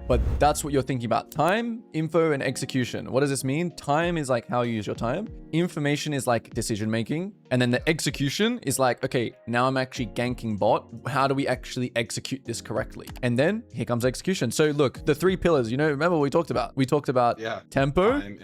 But that's what you're thinking about. Time, info, and execution. What does this mean? Time is like how you use your time. Information is like decision making. And then the execution is like, okay, now I'm actually ganking bot. How do we actually execute this correctly? And then here comes execution. So look, the 3 pillars, you know, remember what we talked about? We talked about tempo, time,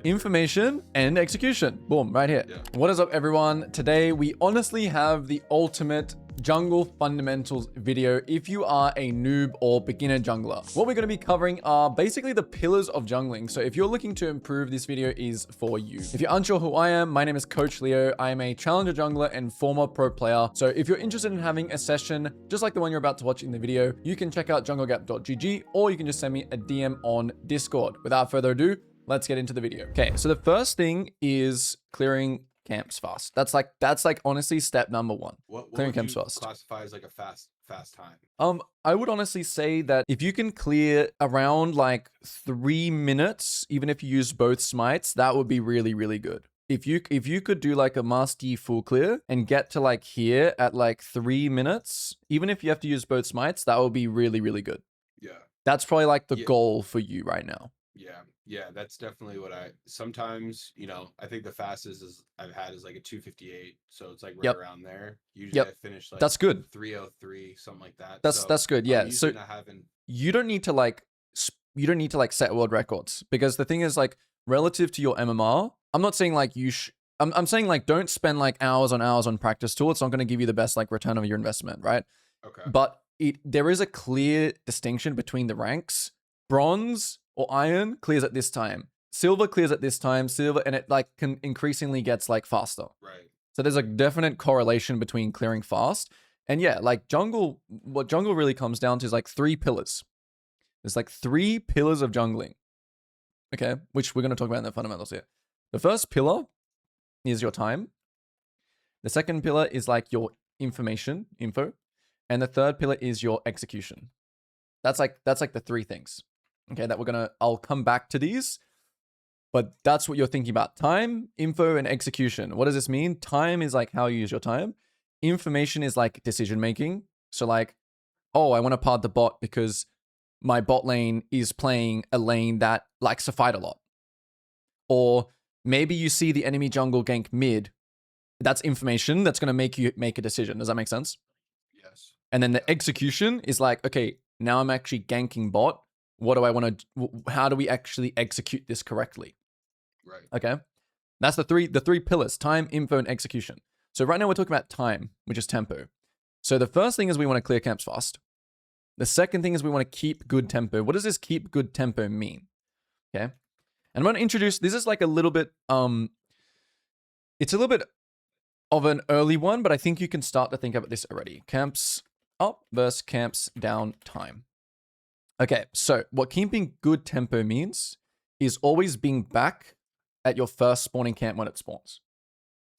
information, and execution. Boom, right here. Yeah. What is up, everyone? Today, we honestly have the ultimate jungle fundamentals video if you are a noob or beginner jungler. What we're going to be covering are basically the pillars of jungling. So if you're looking to improve, this video is for you. If you're unsure who I am, my name is Coach Leo. I am a challenger jungler and former pro player. So if you're interested in having a session just like the one you're about to watch in the video, you can check out junglegap.gg or you can just send me a DM on Discord. Without further ado, let's get into the video. Okay, so the first thing is clearing camps fast. That's like honestly step number 1. What clearing would camps you fast. classify as like a fast time? I would honestly say that if you can clear around like 3 minutes, even if you use both smites, that would be really, really good. If you could do like a Master full clear and get to like here at like 3 minutes, even if you have to use both smites, that would be really, really good. Yeah. That's probably like the goal for you right now. Yeah, that's definitely what sometimes, you know, I think the fastest I've had is like a 258. So it's like right around there. Usually I finish like that's good. 303, something like that. That's good. Yeah. So you don't need to like set world records, because the thing is, like, relative to your MMR, I'm not saying like I'm saying like don't spend like hours on practice tool. It's not going to give you the best like return of your investment, right? Okay. But there is a clear distinction between the ranks. Bronze or iron clears at this time. Silver clears at this time. Silver, and it like can increasingly gets like faster. Right. So there's a definite correlation between clearing fast. And yeah, like what jungle really comes down to is like 3 pillars. There's like 3 pillars of jungling. Okay, which we're going to talk about in the fundamentals here. The first pillar is your time. The second pillar is like your info. And the third pillar is your execution. That's like the 3 things. Okay, that I'll come back to these, but that's what you're thinking about. Time, info, and execution. What does this mean? Time is like how you use your time. Information is like decision making. So like, oh, I want to part the bot because my bot lane is playing a lane that likes to fight a lot. Or maybe you see the enemy jungle gank mid. That's information that's going to make you make a decision. Does that make sense? Yes. And then the execution is like, okay, now I'm actually ganking bot. What do I want to, how do we actually execute this correctly? Right. Okay. That's the three pillars: time, info, and execution. So right now we're talking about time, which is tempo. So the first thing is we want to clear camps fast. The second thing is we want to keep good tempo. What does this keep good tempo mean? Okay. And I'm going to introduce, this is like a little bit, it's a little bit of an early one, but I think you can start to think about this already. Camps up versus camps down time. Okay, so what keeping good tempo means is always being back at your first spawning camp when it spawns.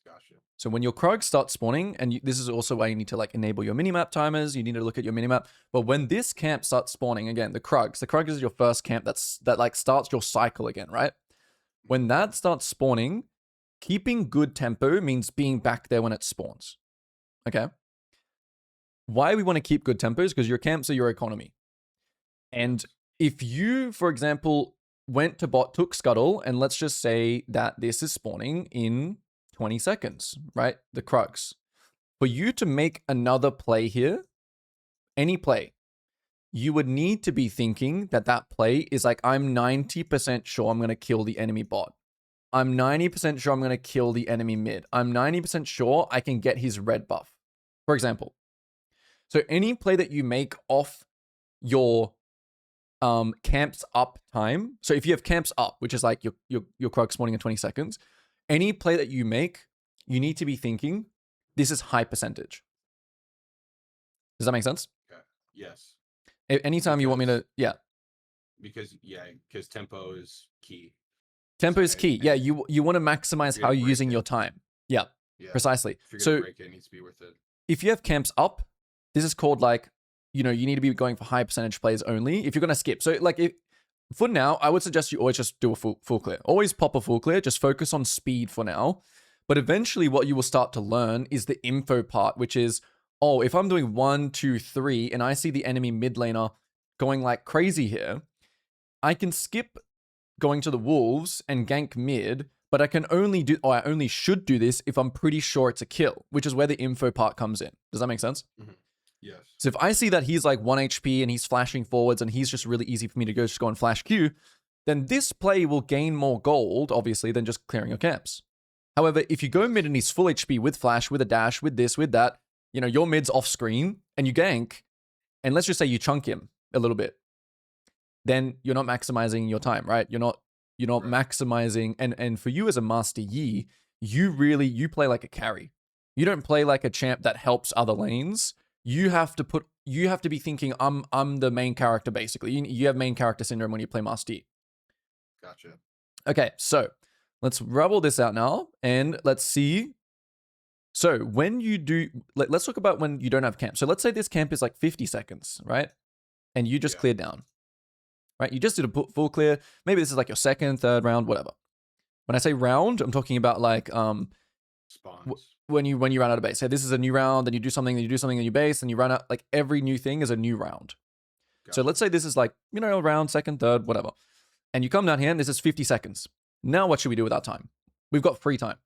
Gotcha. So when your Krog starts spawning, and this is also why you need to like enable your minimap timers, you need to look at your minimap. But when this camp starts spawning, again, the Krug is your first camp that like starts your cycle again, right? When that starts spawning, keeping good tempo means being back there when it spawns. Okay? Why we want to keep good tempo is because your camps are your economy. And if you, for example, went to bot, took scuttle, and let's just say that this is spawning in 20 seconds, right? The Krugs. For you to make another play here, any play, you would need to be thinking that that play is like, I'm 90% sure I'm going to kill the enemy bot. I'm 90% sure I'm going to kill the enemy mid. I'm 90% sure I can get his red buff, for example. So any play that you make off your camps up time. So if you have camps up, which is like your Krug spawning in 20 seconds, any play that you make, you need to be thinking, this is high percentage. Does that make sense? Okay. Yes. Anytime you want me to, yeah. Because tempo is key. Tempo is key. Yeah, you want to maximize how you're using your time. Yeah, precisely. So break it needs to be worth it. If you have camps up, this is called like, you know, you need to be going for high percentage plays only if you're going to skip. So like for now, I would suggest you always just do a full clear. Always pop a full clear. Just focus on speed for now. But eventually what you will start to learn is the info part, which is, oh, if I'm doing 1, 2, 3, and I see the enemy mid laner going like crazy here, I can skip going to the wolves and gank mid, but I can only do, or I only should do this if I'm pretty sure it's a kill, which is where the info part comes in. Does that make sense? Mm-hmm. Yes. So if I see that he's like 1 HP and he's flashing forwards and he's just really easy for me to just go and flash Q, then this play will gain more gold, obviously, than just clearing your camps. However, if you go mid and he's full HP with flash, with a dash, with this, with that, you know, your mid's off screen and you gank, and let's just say you chunk him a little bit, then you're not maximizing your time, right? You're not right. Maximizing, and for you as a Master Yi, you play like a carry. You don't play like a champ that helps other lanes. You have to be thinking, I'm the main character, basically. You have main character syndrome when you play Master Yi. Gotcha. Okay, so let's rubble this out now, and let's see. So when you do, let's talk about when you don't have camp. So let's say this camp is like 50 seconds, right? And you just cleared down, right? You just did a full clear. Maybe this is like your second, third round, whatever. When I say round, I'm talking about like spawns. When you run out of base. So this is a new round, then you do something, then you do something in your base, and you run out. Like every new thing is a new round. Gotcha. So let's say this is like, you know, round, second, third, whatever. And you come down here and this is 50 seconds. Now what should we do with our time? We've got free time.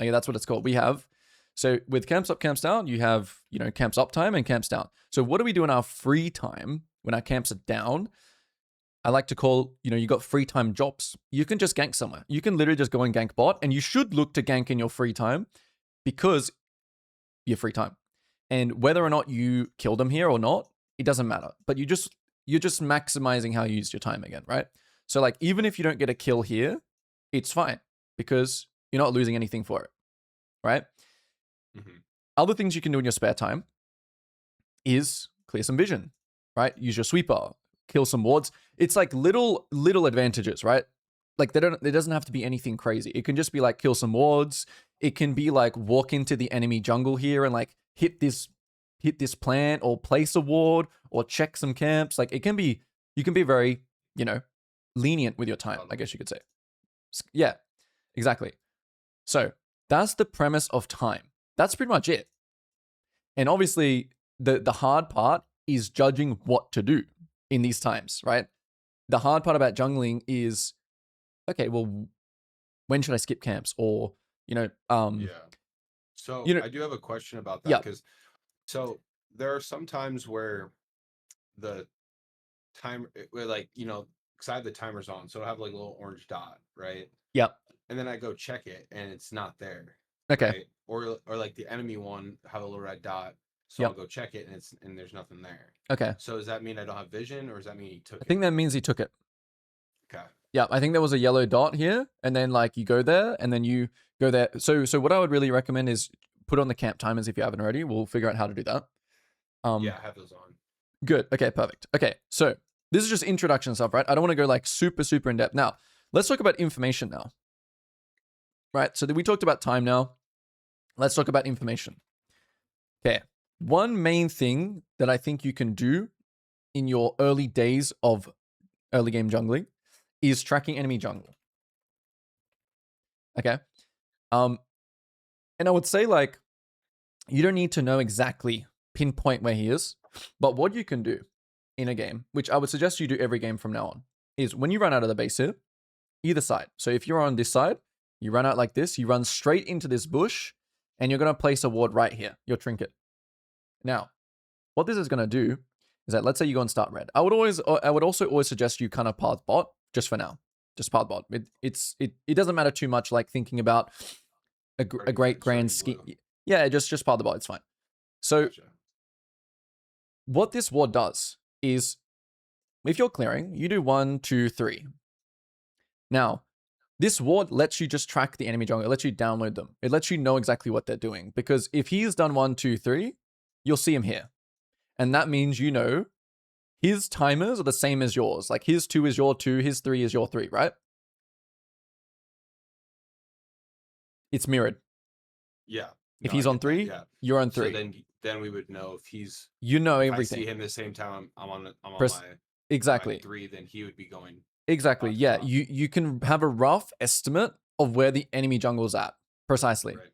Okay, that's what it's called. We have, so with camps up, camps down, you have, you know, camps up time and camps down. So what do we do in our free time when our camps are down? I like to call, you know, you got free time jobs. You can just gank somewhere. You can literally just go and gank bot, and you should look to gank in your free time because you're free time. And whether or not you kill them here or not, it doesn't matter. But you're just maximizing how you use your time again, right? So like, even if you don't get a kill here, it's fine because you're not losing anything for it, right? Mm-hmm. Other things you can do in your spare time is clear some vision, right? Use your sweeper, kill some wards. It's like little advantages, right? Like there doesn't have to be anything crazy. It can just be like kill some wards. It can be like walk into the enemy jungle here and like hit this plant or place a ward or check some camps. Like you can be very, you know, lenient with your time, I guess you could say. Yeah, exactly. So that's the premise of time. That's pretty much it. And obviously the hard part is judging what to do in these times, right? The hard part about jungling is, okay, well, when should I skip camps? Or, you know, yeah. So you know, I do have a question about that because so there are some times where the timer, like, you know, because I have the timers on, so I have like a little orange dot, right? Yep. And then I go check it and it's not there. Okay. Right? Or like the enemy one have a little red dot, so I'll go check it and there's nothing there. Okay. So does that mean I don't have vision, or does that mean he took it? I think that means he took it. Okay. Yeah, I think there was a yellow dot here, and then like you go there, and then you go there. So what I would really recommend is put on the camp timers if you haven't already. We'll figure out how to do that. Yeah, I have those on. Good. Okay, perfect. Okay, so this is just introduction stuff, right? I don't want to go like super in depth. Now, let's talk about information now. Right? So we talked about time now. Let's talk about information. Okay. One main thing that I think you can do in your early days of early game jungling is tracking enemy jungle. Okay. And I would say like, you don't need to know exactly pinpoint where he is, but what you can do in a game, which I would suggest you do every game from now on, is when you run out of the base here, either side. So if you're on this side, you run out like this, you run straight into this bush, and you're going to place a ward right here, your trinket. Now, what this is going to do is that, let's say you go and start red. I would also always suggest you kind of path bot, just for now. Just path bot. It doesn't matter too much, like thinking about a great grand scheme. Yeah, just path the bot, it's fine. So, gotcha. What this ward does is, if you're clearing, you do 1, 2, 3. Now, this ward lets you just track the enemy jungle. It lets you download them. It lets you know exactly what they're doing. Because if he's done 1, 2, 3, you'll see him here. And that means, you know, his timers are the same as yours. Like his 2 is your 2, his 3 is your 3, right? It's mirrored. Yeah. If he's on 3, you're on 3. So then we would know if he's, you know, if everything. I see him the same time I'm on my exactly. my 3, then he would be going. Exactly. Yeah. You can have a rough estimate of where the enemy jungle is at precisely. Right.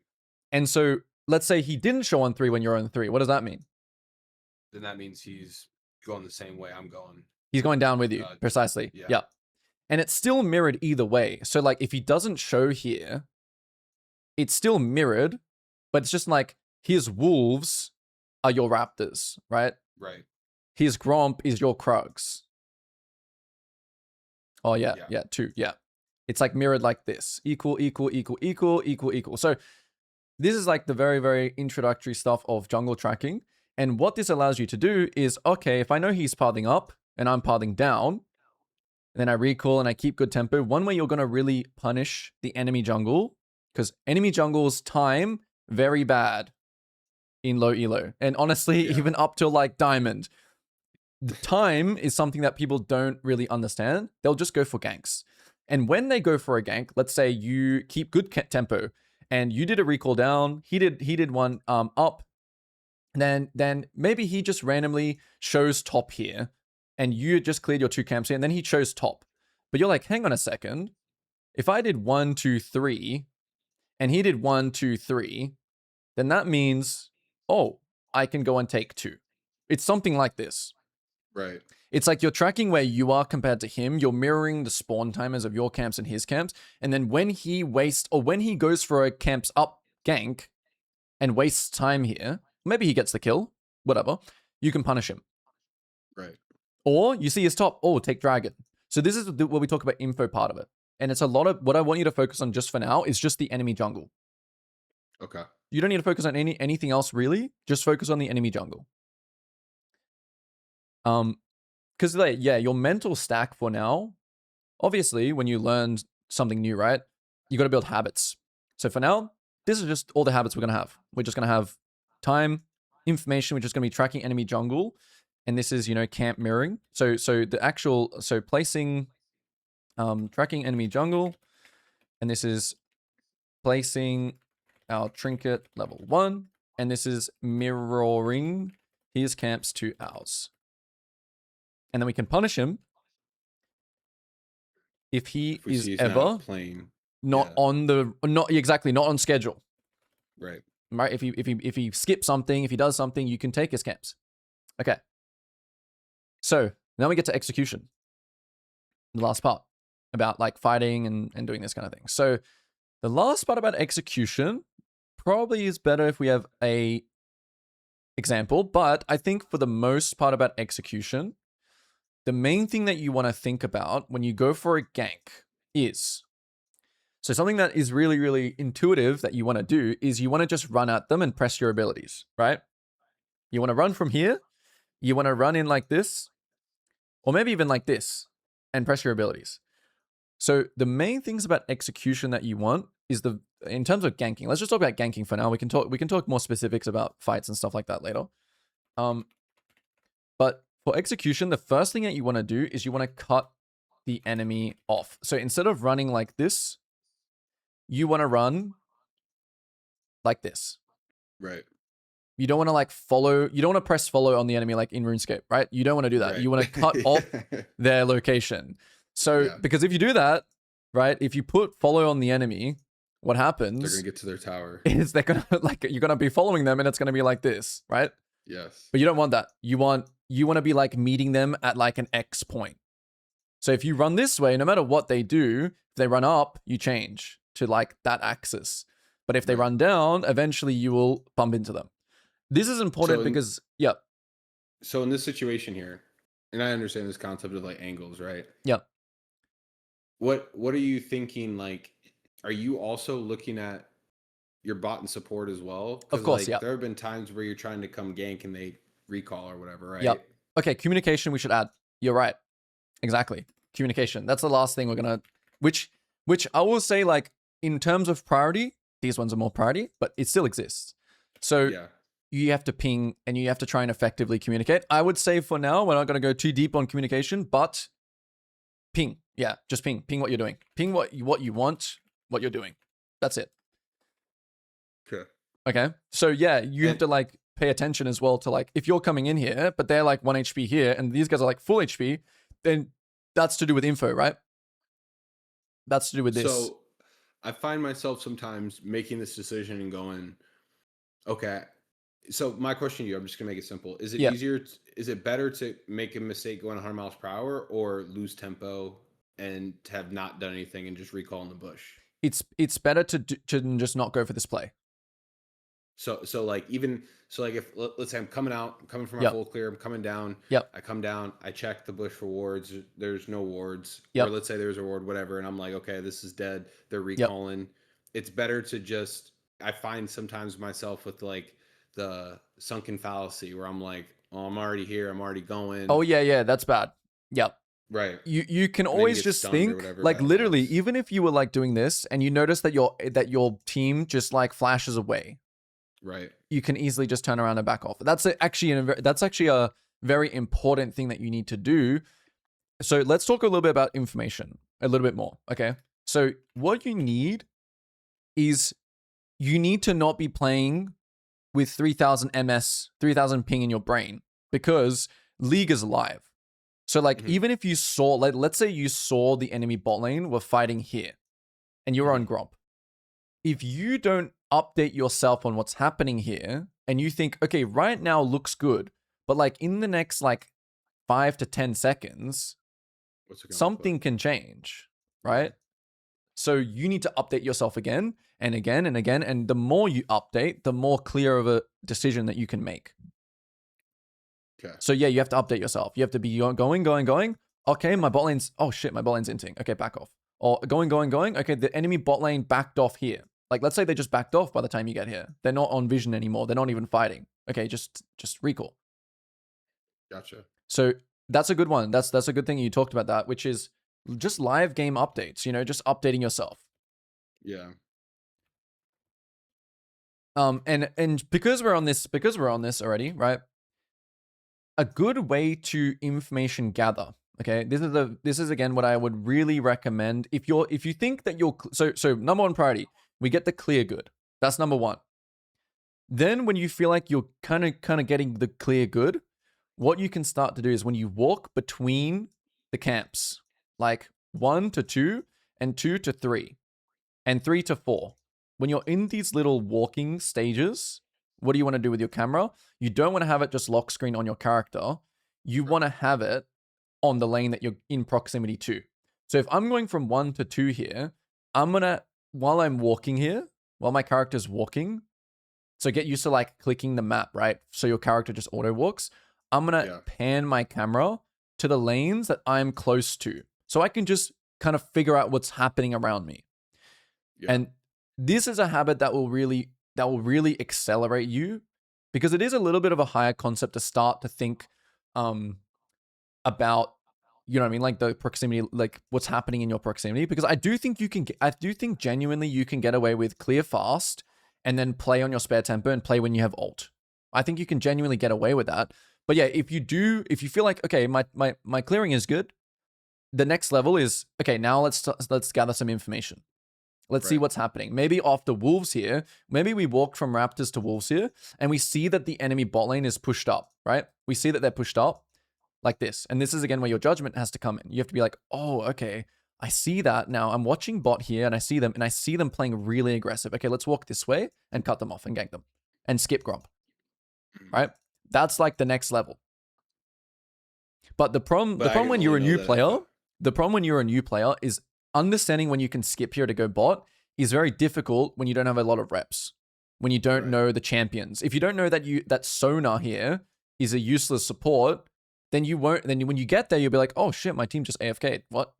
And so let's say he didn't show on 3 when you're on 3. What does that mean? Then that means he's going the same way I'm going. He's going down with you, precisely. Yeah. And it's still mirrored either way. So like if he doesn't show here, it's still mirrored, but it's just like his wolves are your raptors, right? Right. His gromp is your krugs. Oh yeah, yeah, 2, yeah. It's like mirrored like this. Equal, equal, equal, equal, equal, equal. So this is like the very, very introductory stuff of jungle tracking. And what this allows you to do is, okay, if I know he's pathing up and I'm pathing down, then I recall and I keep good tempo. One way you're going to really punish the enemy jungle, because enemy jungle's time, very bad in low elo. And honestly, even up to like diamond. The time is something that people don't really understand. They'll just go for ganks. And when they go for a gank, let's say you keep good tempo and you did a recall down, he did one up, then maybe he just randomly shows top here and you just cleared your 2 camps here and then he chose top. But you're like, hang on a second. If I did 1, 2, 3 and he did 1, 2, 3, then that means, oh, I can go and take 2. It's something like this. Right. It's like you're tracking where you are compared to him. You're mirroring the spawn timers of your camps and his camps. And then when he wastes, or when he goes for a camps up gank and wastes time here, maybe he gets the kill, whatever, you can punish him. Right. Or you see his top, oh, take dragon. So this is what we talk about info part of it. And it's a lot of, what I want you to focus on just for now is just the enemy jungle. Okay. You don't need to focus on anything else really. Just focus on the enemy jungle. Because like, yeah, your mental stack for now, obviously, when you learn something new, right, you got to build habits. So for now, this is just all the habits we're going to have. We're just going to have time, information, which is going to be tracking enemy jungle. And this is, you know, camp mirroring. So the actual, so placing, tracking enemy jungle. And this is placing our trinket level 1. And this is mirroring his camps to ours. And then we can punish him if he is ever not on the, not exactly, not on schedule. Right. Right. If he skips something, if he does something, you can take his camps. Okay. So now we get to execution. The last part about like fighting and doing this kind of thing. So the last part about execution probably is better if we have a example, but I think for the most part about execution, the main thing that you want to think about when you go for a gank is, so something that is really, really intuitive that you want to do is you want to just run at them and press your abilities, right? You want to run from here. You want to run in like this, or maybe even like this and press your abilities. So the main things about execution that you want is in terms of ganking, let's just talk about ganking for now. We can talk more specifics about fights and stuff like that later. But for execution, the first thing that you want to do is you want to cut the enemy off. So instead of running like this, you want to run like this. Right. You don't want to like follow, you don't want to press follow on the enemy like in RuneScape, right? You don't want to do that. Right. You want to cut off their location. So, because if you do that, right, if you put follow on the enemy, what happens? They're going to get to their tower. Is they're going to like, you're going to be following them and it's going to be like this, right? Yes. But you don't want that. You want to be like meeting them at like an X point. So if you run this way, no matter what they do, if they run up, you change to like that axis. But if they run down, eventually you will bump into them. This is important because, So in this situation here, and I understand this concept of like angles, right? Yeah. What are you thinking? Like, are you also looking at your bot and support as well? Of course, like, there have been times where you're trying to come gank and they recall or whatever, right? Yep. Okay, communication we should add. You're right. Exactly. Communication. That's the last thing we're gonna, which I will say, like, in terms of priority, these ones are more priority, but it still exists. So you have to ping and you have to try and effectively communicate. I would say for now, we're not gonna go too deep on communication, but ping. Yeah, just ping. Ping what you're doing. Ping what you want, what you're doing. That's it. Okay. So yeah, you have to like pay attention as well to like, if you're coming in here, but they're like 1 HP here and these guys are like full HP, then that's to do with info, right? That's to do with this. So I find myself sometimes making this decision and going, okay, So my question to you, I'm just gonna make it simple. Is it Yeah, easier? Is it better to make a mistake going 100 miles per hour, or lose tempo and to have not done anything and just recall in the bush? it's better to just not go for this play. So like even so like if let's say I'm coming out, I'm coming from my Yep, full clear, I'm coming down, yep, I come down, I check the bush for wards, there's no wards, or yep, let's say there's a ward, whatever, and I'm like, okay, this is dead. They're yep. recalling. It's better to just. I find sometimes myself with like the sunken fallacy where I'm like, oh, I'm already here, I'm already going, Oh yeah, that's bad. Yep. right, You can and then you always get just stunned or think, whatever, like bad literally, vibes. even if you were like doing this and you notice that your team just like flashes away, Right. you can easily just turn around and back off. That's actually a very important thing that you need to do. So let's talk a little bit about information a little bit more. Okay. So what you need is you need to not be playing with 3000 ms, 3000 ping in your brain because League is live. So like Hmm. even if you saw, like let's say you saw the enemy bot lane were fighting here and you're on Hmm. Gromp. If you don't update yourself on what's happening here and you think, okay, right now looks good, but like in the next like 5 to 10 seconds, What's it gonna look like? something can change, Yeah. right? So you need to update yourself again and again and again. And the more you update, the more clear of a decision that you can make. Okay. So yeah, you have to update yourself. You have to be going. Okay, my bot lane's, oh shit, my bot lane's inting. Okay, back off. Or going. Okay, the enemy bot lane backed off here. Like let's say they just backed off by the time you get here. They're not on vision anymore. They're not even fighting. Okay, just recall. Gotcha. So that's a good one. That's a good thing you talked about that, which is just live game updates, just updating yourself. Yeah. And because we're on this already, right? A good way to information gather. Okay, this is again what I would really recommend if you think that you're so number one priority, we get the clear good. That's number one. Then when you feel like you're kind of getting the clear good, what you can start to do is when you walk between the camps, like 1 to 2 and 2 to 3 and 3 to 4. When you're in these little walking stages, what do you want to do with your camera? You don't want to have it just lock screen on your character. You want to have it on the lane that you're in proximity to. So if I'm going from 1 to 2 here, I'm going to, while I'm walking here, while my character's walking, so get used to like clicking the map, right? So your character just auto walks. I'm going to Yeah. pan my camera to the lanes that I'm close to. So I can just kind of figure out what's happening around me. Yeah. And this is a habit that will really accelerate you because it is a little bit of a higher concept to start to think about, you know what I mean, like the proximity, like what's happening in your proximity. Because I do think genuinely you can get away with clear fast and then play on your spare tempo and play when you have ult. I think you can genuinely get away with that. But yeah, if you feel like, okay, my clearing is good, the next level is, okay, now let's gather some information. Let's see Right. what's happening. Maybe after Wolves here, maybe we walked from Raptors to Wolves here, and we see that the enemy bot lane is pushed up, right? We see that they're pushed up like this. And this is again where your judgment has to come in. You have to be like, oh, okay, I see that now. I'm watching bot here and I see them playing really aggressive. Okay, let's walk this way and cut them off and gank them and skip Gromp, right? That's like the next level. But the problem But I when only you're a know new that if player, the problem when you're a new player is understanding when you can skip here to go bot is very difficult when you don't have a lot of reps. When you don't right. know the champions. If you don't know that Sona here is a useless support, then you won't then when you get there you'll be like, "Oh shit, my team just AFK'd. What?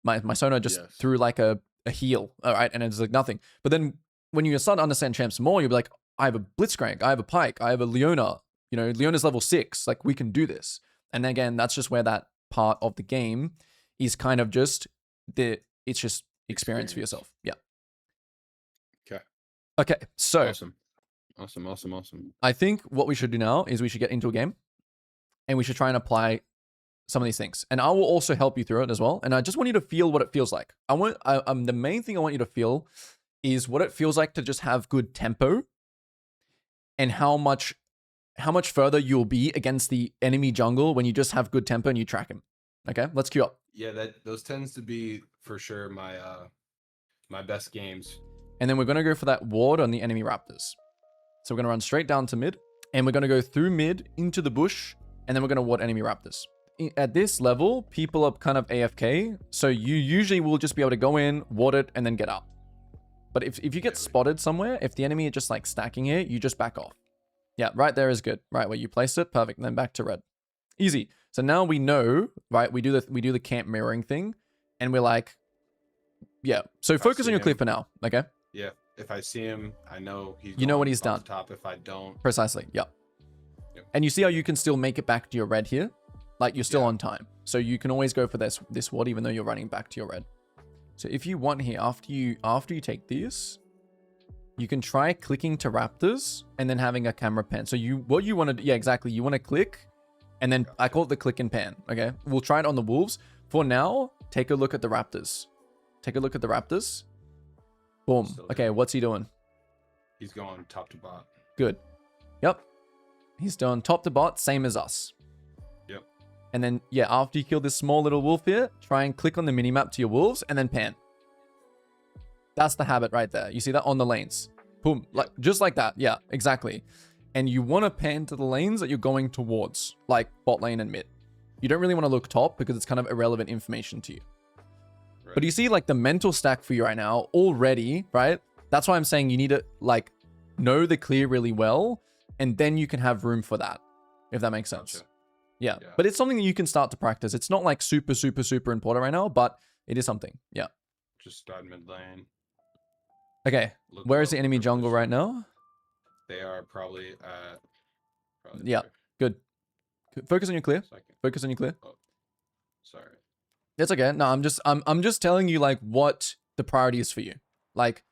My Sona just Yes. threw like a heal." All right, and it's like nothing. But then when you start to understand champs more, you'll be like, "I have a Blitzcrank, I have a Pyke, I have a Leona. Leona's level 6. Like we can do this." And again, that's just where that part of the game is kind of just it's just experience for yourself. Yeah. Okay. Okay. So Awesome. I think what we should do now is we should get into a game and we should try and apply some of these things. And I will also help you through it as well. And I just want you to feel what it feels like. The main thing I want you to feel is what it feels like to just have good tempo and how much further you'll be against the enemy jungle when you just have good tempo and you track him. Okay, let's queue up. Yeah, those tends to be for sure my my best games. And then we're gonna go for that ward on the enemy raptors. So we're gonna run straight down to mid. And we're going to go through mid into the bush, and then we're going to ward enemy raptors. At this level, people are kind of AFK, so you usually will just be able to go in, ward it, and then get out. But if you get spotted somewhere, if the enemy are just like stacking here, you just back off. Yeah, right there is good. Right where you placed it, perfect. And then back to red. Easy. So now we know, right? We do the camp mirroring thing, and we're like, yeah. So focus on your clear for now, okay? Yeah. If I see him, I know he's. You know what he's done. Top. If I don't. Precisely. Yeah. Yep. And you see how you can still make it back to your red here, like you're still on time. So you can always go for this ward even though you're running back to your red. So if you want here, after you take these, you can try clicking to raptors and then having a camera pan. So what you want to do, yeah, exactly. You want to click, and then I call it the click and pan. Okay, we'll try it on the wolves. For now, take a look at the raptors. Take a look at the raptors. Boom. Okay, what's he doing? He's going top to bot. Good. Yep. He's doing top to bot, same as us. Yep. And then, yeah, after you kill this small little wolf here, try and click on the minimap to your wolves and then pan. That's the habit right there. You see that on the lanes. Boom. Like, just like that. Yeah, exactly. And you want to pan to the lanes that you're going towards, like bot lane and mid. You don't really want to look top because it's kind of irrelevant information to you. Right. But you see like the mental stack for you right now already, right? That's why I'm saying you need to like know the clear really well, and then you can have room for that, if that makes sense. Gotcha. Yeah. But it's something that you can start to practice. It's not like super important right now, but it is something. Yeah. Just start mid lane. Okay. Where is the enemy jungle right now? They are probably at... yeah. Good. Focus on your clear. Focus on your clear. Oh, sorry. It's okay. No, I'm just telling you like what the priority is for you. Like,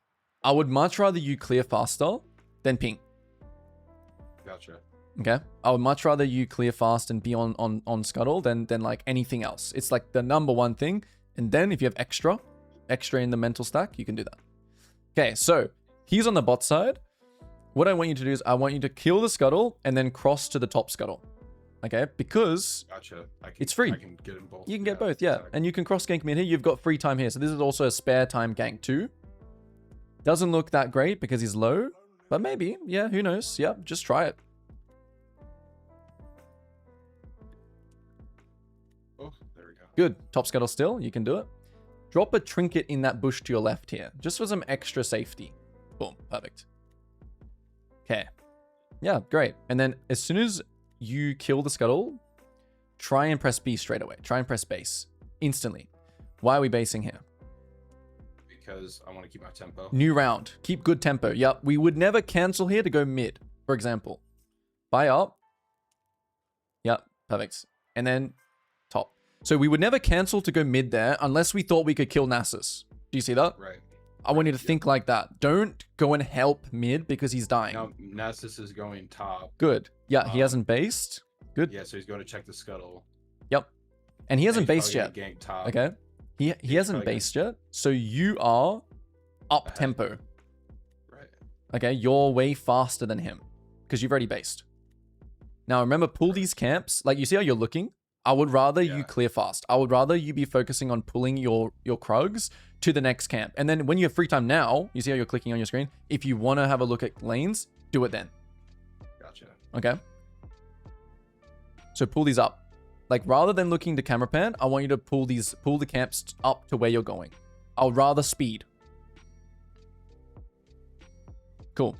I would much rather you clear faster than ping. Gotcha. Okay. I would much rather you clear fast and be on scuttle than like anything else. It's like the number one thing. And then if you have extra in the mental stack, you can do that. Okay, so he's on the bot side. What I want you to do is I want you to kill the scuttle and then cross to the top scuttle. Okay, because gotcha. It's free. I can get them both. You can get both, yeah. Exactly. And you can cross gank mid here. You've got free time here. So this is also a spare time gank too. Doesn't look that great because he's low, but maybe, yeah, who knows? Yeah, just try it. Oh, there we go. Good. Top scuttle still. You can do it. Drop a trinket in that bush to your left here, just for some extra safety. Boom. Perfect. Okay. Yeah, great. And then as soon as you kill the scuttle, try and press B straight away. Try and press base instantly. Why are we basing here? Because I want to keep my tempo. New round. Keep good tempo. Yep. We would never cancel here to go mid, for example. Buy up. Yep. Perfect. And then top. So we would never cancel to go mid there unless we thought we could kill Nasus. Do you see that? Right. I want you to think like that. Don't go and help mid because he's dying. Now, Nasus is going top. Good. Yeah, he hasn't based. Good. Yeah, so he's going to check the scuttle. Yep. And he hasn't based yet. Gank top. Okay. He hasn't based yet. So you are up tempo. Right. Okay, you're way faster than him because you've already based. Now remember, pull these camps. Like you see how you're looking? I would rather you clear fast. I would rather you be focusing on pulling your Krugs to the next camp. And then when you have free time now, you see how you're clicking on your screen? If you want to have a look at lanes, do it then. Gotcha. Okay. So pull these up. Like rather than looking to camera pan, I want you to pull the camps up to where you're going. I'll rather speed. Cool.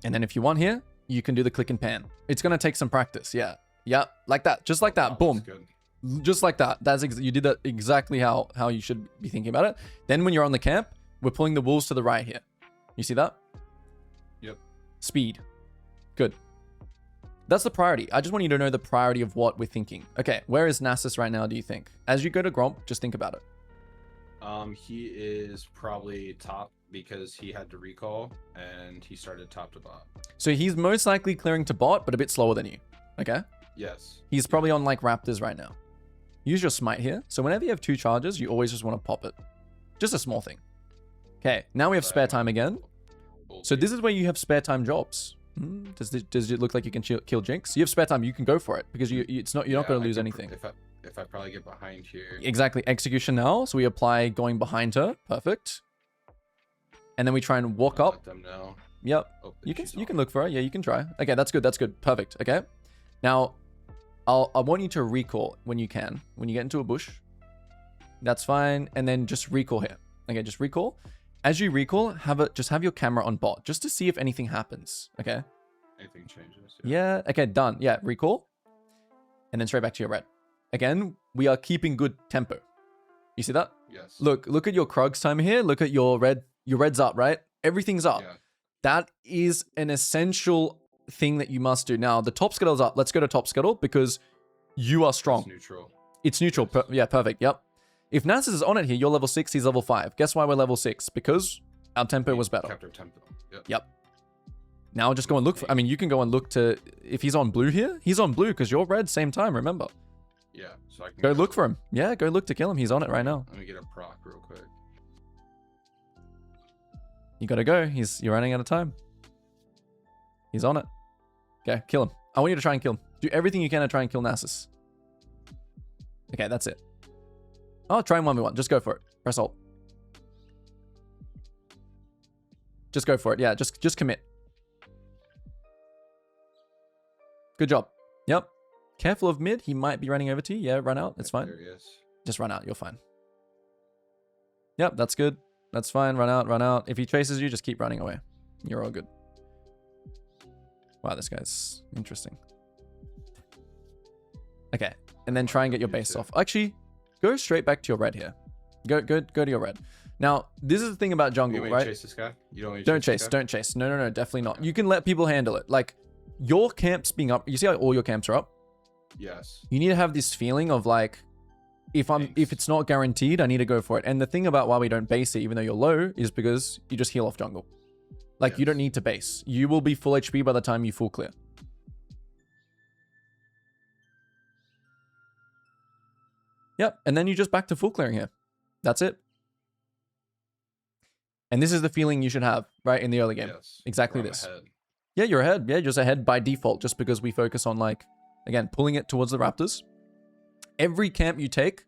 And then if you want here, you can do the click and pan. It's going to take some practice. Yeah. Yeah. Like that. Just like that. Boom. Just like that. You did that exactly how you should be thinking about it. Then when you're on the camp, we're pulling the wolves to the right here. You see that? Yep. Speed. Good. That's the priority. I just want you to know the priority of what we're thinking. Okay, where is Nasus right now, do you think? As you go to Gromp, just think about it. He is probably top because he had to recall and he started top to bot. So he's most likely clearing to bot, but a bit slower than you. Okay? Yes. He's probably on like Raptors right now. Use your smite here. So whenever you have 2 charges, you always just want to pop it. Just a small thing. Okay, now we have spare time again. So this is where you have spare time jobs. Does it look like you can kill Jinx? You have spare time. You can go for it because you're not going to lose anything. If I probably get behind here. Exactly. Execution now. So we apply going behind her. Perfect. And then we try and walk up. Let them know. Yep. Oh, You can look for it. Yeah, you can try. Okay, that's good. That's good. Perfect. Okay. Now, I want you to recall when you can. When you get into a bush, that's fine. And then just recall here. Okay, just recall. As you recall, just have your camera on bot just to see if anything happens. Okay. Anything changes. Yeah. Okay, done. Yeah, recall. And then straight back to your red. Again, we are keeping good tempo. You see that? Yes. Look at your Krugs time here. Look at your red. Your red's up, right? Everything's up. Yeah. That is an essential thing that you must do. Now, the top scuttle's up. Let's go to top scuttle because you are strong. It's neutral. It's neutral. Yes. Yeah, perfect. Yep. If Nasus is on it here, you're level 6, he's level 5. Guess why we're level 6? Because our tempo was better. Kept our tempo. Yep. Now just go and look for... I mean, you can go and look to... If he's on blue here, he's on blue because you're red same time, remember? Yeah, so I can... Go look for him. Yeah, go look to kill him. He's on it right now. Let me get a proc real quick. You gotta go. You're running out of time. He's on it. Okay, kill him. I want you to try and kill him. Do everything you can to try and kill Nasus. Okay, that's it. Oh, try and 1v1. Just go for it. Press Alt. Just go for it. Yeah, just commit. Good job. Yep. Careful of mid. He might be running over to you. Yeah, run out. It's fine. There he is. Just run out. You're fine. Yep, that's good. That's fine. Run out, run out. If he chases you, just keep running away. You're all good. Wow, this guy's interesting. Okay, and then try and get your base off. Actually, go straight back to your red here. Go to your red. Now, this is the thing about jungle, right? Chase this guy? You don't chase. Don't chase. No, definitely not. You can let people handle it. Like, your camps being up. You see how all your camps are up? Yes. You need to have this feeling of like, if it's not guaranteed, I need to go for it. And the thing about why we don't base it, even though you're low, is because you just heal off jungle. Like, you don't need to base. You will be full HP by the time you full clear. Yep, and then you just back to full clearing here. That's it. And this is the feeling you should have, right, in the early game. Yes. Exactly this. Ahead. Yeah, you're ahead. Yeah, just ahead by default, just because we focus on, like, again, pulling it towards the Raptors. Every camp you take,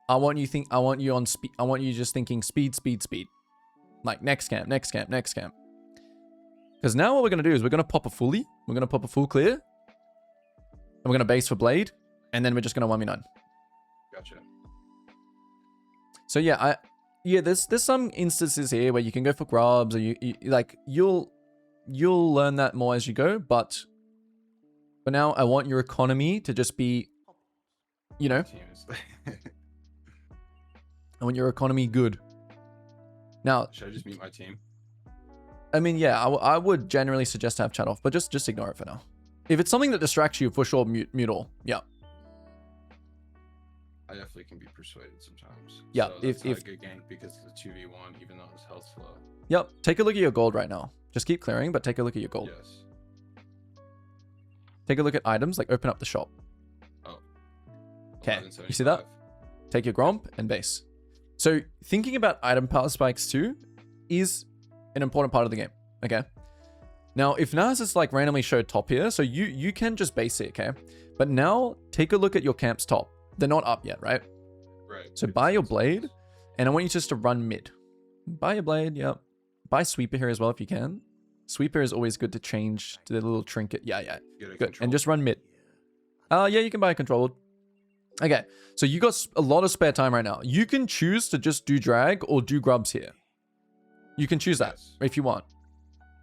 I want you just thinking speed, speed, speed. Like, next camp, next camp, next camp. Because now what we're going to do is we're going to pop a fully. We're going to pop a full clear. And we're going to base for Blade. And then we're just going to 1v9. Gotcha. So yeah, there's some instances here where you can go for grubs, or you'll learn that more as you go. But for now, I want your economy to just be, you know, I want your economy good. Now, should I just mute my team? I mean, yeah, I would generally suggest to have chat off, but just ignore it for now. If it's something that distracts you, for sure, mute all. Yeah. I definitely can be persuaded sometimes. Yeah, so that's not a good gank because it's a 2v1, even though his health's low. Yep. Take a look at your gold right now. Just keep clearing, but take a look at your gold. Yes. Take a look at items, like open up the shop. Oh. Okay. You see that? Take your Gromp and base. So thinking about item power spikes too is an important part of the game. Okay. Now, if Nas is like randomly showed top here, so you can just base it, okay? But now take a look at your camp's top. They're not up yet, right? Right. So buy your blade, and I want you just to run mid. Buy your blade, yep. Buy sweeper here as well if you can. Sweeper is always good to change to the little trinket. Yeah. Good. And just run mid. Yeah, you can buy a controlled. Okay, so you got a lot of spare time right now. You can choose to just do drag or do grubs here. You can choose that if you want.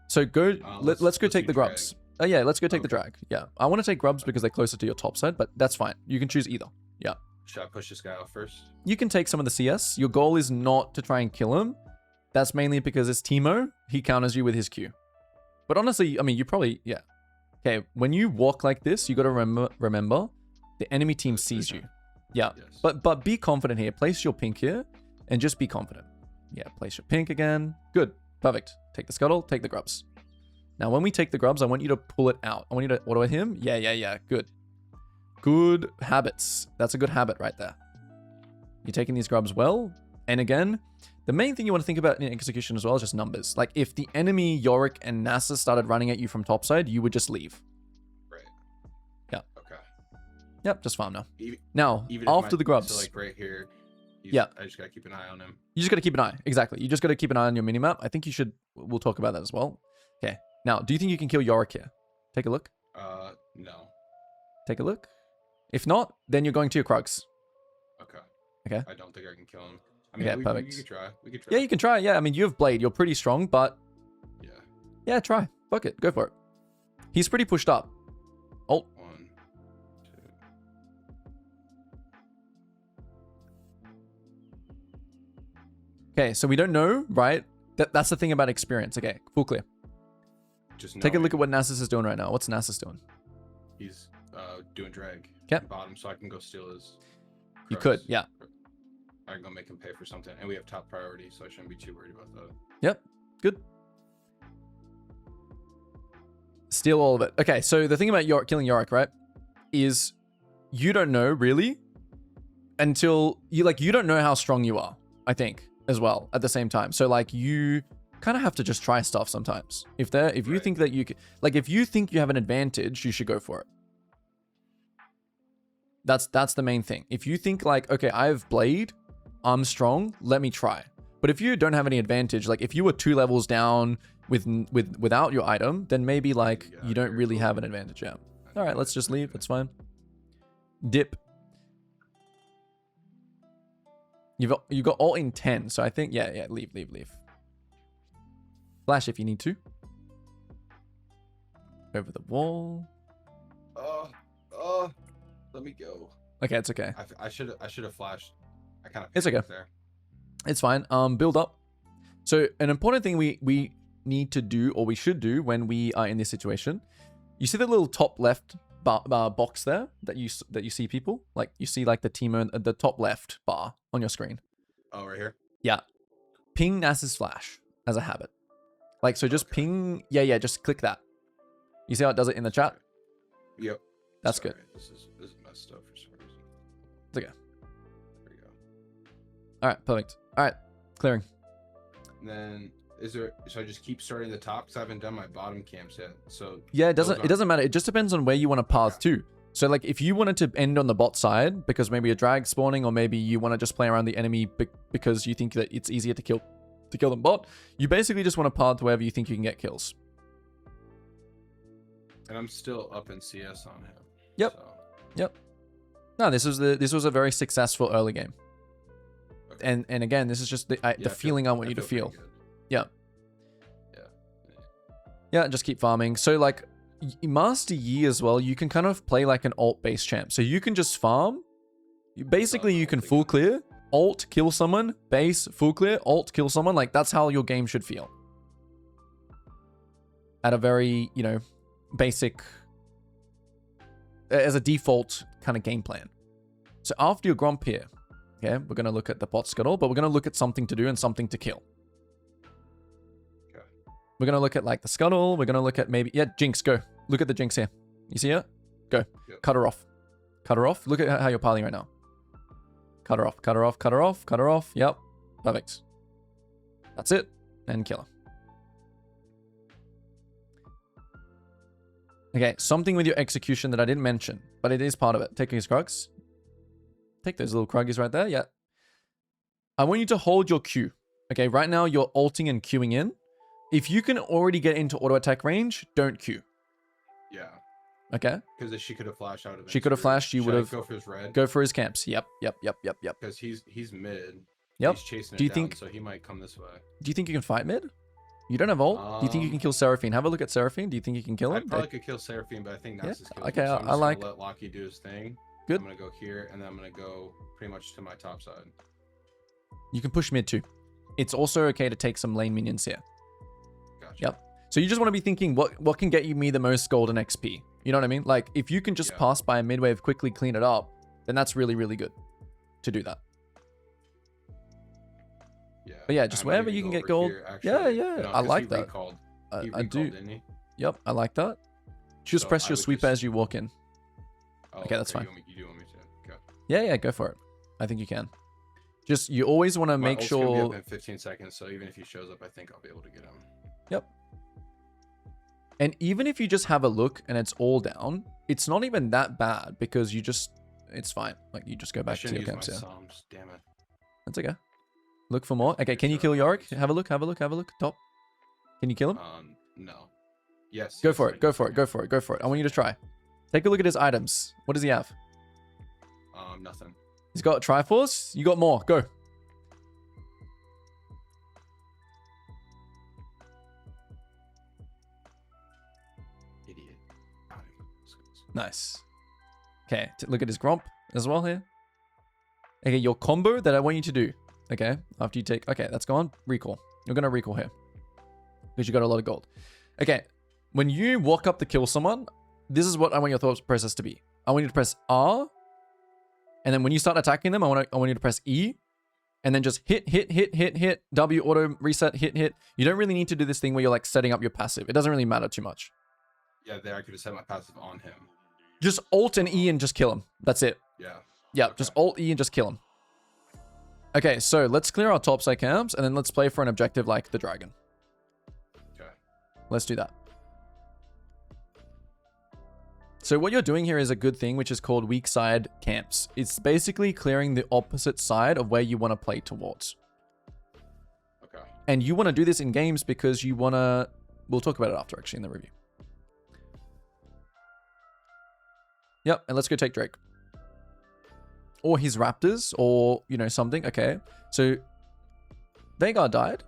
So go. Let's go take the grubs. Oh yeah, let's go take the drag. Yeah, I want to take grubs because they're closer to your top side, but that's fine. You can choose either. Yeah. Should I push this guy off first? You can take some of the CS. Your goal is not to try and kill him. That's mainly because it's Teemo. He counters you with his Q. But honestly, I mean, you probably, yeah. Okay, when you walk like this, you got to remember the enemy team sees you. Yeah, yes. But be confident here. Place your pink here and just be confident. Yeah, place your pink again. Good. Perfect. Take the scuttle, take the grubs. Now, when we take the grubs, I want you to pull it out. I want you to auto him. Yeah. Good. Good habits. That's a good habit right there. You're taking these grubs well. And again, the main thing you want to think about in execution as well is just numbers. Like if the enemy Yorick and Nasus started running at you from topside, you would just leave. Right. Yeah. Okay. Yep, just farm now. Now, after the grubs. So like right here. Yeah. I just got to keep an eye on him. You just got to keep an eye. Exactly. You just got to keep an eye on your minimap. I think you should, we'll talk about that as well. Okay. Now, do you think you can kill Yorick here? Take a look. No. Take a look. If not, then you're going to your Krugs. Okay. Okay. I don't think I can kill him. I mean, okay, we perfect. could try. We could try. Yeah, you can try. Yeah, I mean, you have Blade. You're pretty strong, but... Yeah. Yeah, try. Fuck it. Go for it. He's pretty pushed up. Ult. 1, 2. Okay, so we don't know, right? That's the thing about experience. Okay, full clear. Just take a look at what Nasus is doing right now. What's Nasus doing? He's doing drag. Okay. Bottom, so I can go steal his. You could, yeah. I can go make him pay for something, and we have top priority, so I shouldn't be too worried about that. Yep, good. Steal all of it. Okay, so the thing about killing Yorick, right, is you don't know really until you don't know how strong you are, I think, as well at the same time. So like you kind of have to just try stuff sometimes. If you think that you can, like if you think you have an advantage, you should go for it. That's the main thing. If you think like, okay, I have Blade, I'm strong, let me try. But if you don't have any advantage, like if you were 2 levels down without your item, then maybe like you don't really have an advantage. Yeah. All right, let's just leave. It's fine. Dip. You got all in 10, so I think yeah, leave. Flash if you need to. Over the wall. Let me go. Okay, it's okay. I should have flashed. I kind of. It's okay. There. It's fine. Build up. So an important thing we need to do, or we should do when we are in this situation, you see the little top left box there that you see people, like you see like the teamer at the top left bar on your screen. Oh, right here. Yeah. Ping Nasus flash as a habit. Like so, just ping. Yeah. Just click that. You see how it does it in the chat? Yep. That's good. This is messed up for some reason. It's okay. There we go. All right, perfect. All right, clearing. And then so I just keep starting the top because I haven't done my bottom camps yet. So yeah, it doesn't matter. It just depends on where you want to path to. So like if you wanted to end on the bot side because maybe a drag spawning, or maybe you want to just play around the enemy because you think that it's easier to kill them bot, you basically just want to path wherever you think you can get kills. And I'm still up in CS on him. Yep. So. Yep. No, this was a very successful early game. Okay. And again, this is just the feeling I want you to feel. Yeah. Yeah, just keep farming. So like Master Yi as well, you can kind of play like an ult base champ. So you can just farm. You can full clear, ult kill someone, base full clear, ult kill someone. Like that's how your game should feel. At a very, basic, as a default kind of game plan. So after your Gromp here, okay, we're going to look at the bot scuttle, but we're going to look at something to do and something to kill. Okay. We're going to look at like the scuttle. We're going to look at maybe, Jinx, go. Look at the Jinx here. You see her? Go. Yep. Cut her off. Cut her off. Look at how you're piling right now. Cut her off, cut her off, cut her off, cut her off. Yep. Perfect. That's it. And kill her. Okay, something with your execution that I didn't mention, but it is part of it. Take his Krugs. Take those little Kruggies right there. Yeah. I want you to hold your Q. Okay, right now you're ulting and queuing in. If you can already get into auto attack range, don't Q. Yeah. Okay. Because she could have flashed out of it. She could have flashed. You would have. Go for his red. Go for his camps. Yep. Because he's mid. Yep. He's chasing do you it think? Down, so he might come this way. Do you think you can fight mid? You don't have ult. Do you think you can kill Seraphine? Have a look at Seraphine. Do you think you can kill him? I probably could kill Seraphine, but I think Nasus kills okay, him. So I like. Let Locky do his thing. Good. I'm gonna go here, and then I'm gonna go pretty much to my top side. You can push mid too. It's also okay to take some lane minions here. Gotcha. Yep. So you just want to be thinking, what can get you me the most golden XP? You know what I mean? Like if you can just pass by a mid wave, quickly clean it up, then that's really, really good to do that. Yeah. But yeah, just wherever you can get gold. Here, actually, yeah. I like that. I do. Yep, I like that. Just press your sweep as you walk in. Oh, okay, that's fine. You do want me to? Okay. Yeah, go for it. I think you can. Just you always want to make sure. Gonna be up in 15 seconds, so even if he shows up, I think I'll be able to get him. Yep. And even if you just have a look and it's all down, it's not even that bad because it's fine. Like you just go back to your camps. Yeah. Damn it. That's okay. Look for more. Okay, can you kill Yorick? Have a look. Top. Can you kill him? No. Yes. Go for it. Go for it. Go for it. Go for it. I want you to try. Take a look at his items. What does he have? Nothing. He's got Triforce. You got more. Go. Idiot. Nice. Okay. Look at his Gromp as well here. Okay, your combo that I want you to do. Okay. After you take... Okay, that's gone. Recall. You're going to recall here. Because you got a lot of gold. Okay. When you walk up to kill someone, this is what I want your thought process to be. I want you to press R. And then when you start attacking them, I want you to press E. And then just hit. W, auto, reset, hit. You don't really need to do this thing where you're like setting up your passive. It doesn't really matter too much. Yeah, there I could have set my passive on him. Just Alt and E and just kill him. That's it. Yeah. Yeah, Okay. just Alt E and just kill him. Okay, so let's clear our topside camps and then let's play for an objective like the dragon. Okay. Let's do that. So what you're doing here is a good thing, which is called weak side camps. It's basically clearing the opposite side of where you want to play towards. Okay. And you want to do this in games because you want to... We'll talk about it after, actually, in the review. Yep, and let's go take Drake. Or his Raptors, or, you know, something. Okay, so Veigar died,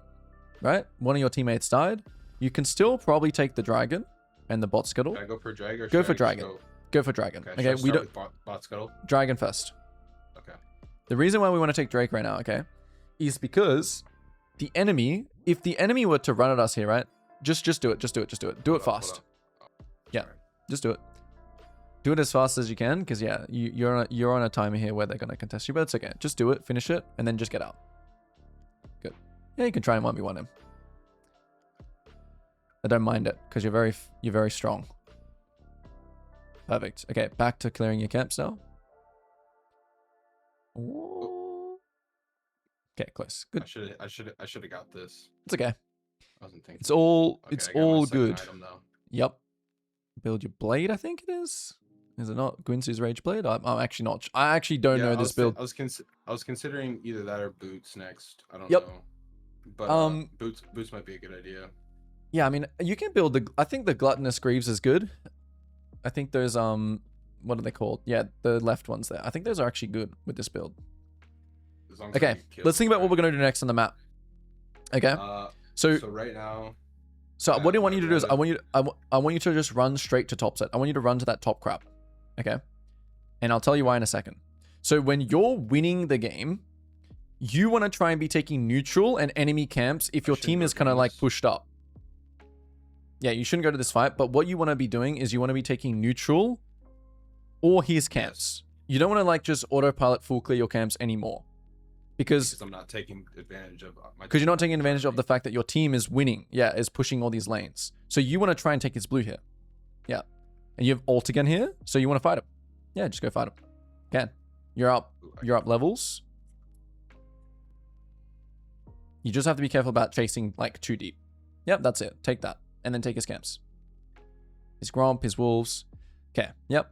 right? One of your teammates died. You can still probably take the Dragon and the Bot Scuttle. Can I go for Dragon? Go for Dragon. Go for Dragon. Okay, we don't... Bot Scuttle? Dragon first. Okay. The reason why we want to take Drake right now, okay, is because the enemy, if the enemy were to run at us here, right? Just do it. Do it fast. Yeah, just do it. Do it as fast as you can, because yeah, you're on a timer here where they're gonna contest you, but it's okay. Just do it, finish it, and then just get out. Good. Yeah, you can try and 1v1 him. I don't mind it because you're very strong. Perfect. Okay, back to clearing your camps now. Ooh. Okay, close. Good. I should have got this. It's okay. I wasn't thinking. It's all Okay, good. Item, though. Yep. Build your blade, I think it is. Is it not Gwynsu's Rage Blade? I'm actually not. I actually don't know this build. I was considering either that or boots next. I don't Yep. know. But boots might be a good idea. Yeah, I mean, you can build the... I think the Gluttonous Greaves is good. I think those, what are they called? Yeah, the left ones there. I think those are actually good with this build. Okay, let's think about what we're going to do next on the map. Okay, so right now... So what I want you to do is I want you to just run straight to top set. I want you to run to that top crap. Okay? And I'll tell you why in a second. So when you're winning the game, you want to try and be taking neutral and enemy camps if your team is kind of like pushed up. Yeah, you shouldn't go to this fight, but what you want to be doing is you want to be taking neutral or his camps. You don't want to like just autopilot full clear your camps anymore. Because I'm not taking advantage of my... Because you're not taking advantage of the fact that your team is winning. Yeah, is pushing all these lanes. So you want to try and take his blue here. Yeah. And you have ult again here, so you want to fight him. Yeah, just go fight him. Can. You're up levels. You just have to be careful about chasing like too deep. Yep, that's it. Take that. And then take his camps. His Gromp, his Wolves. Okay, yep.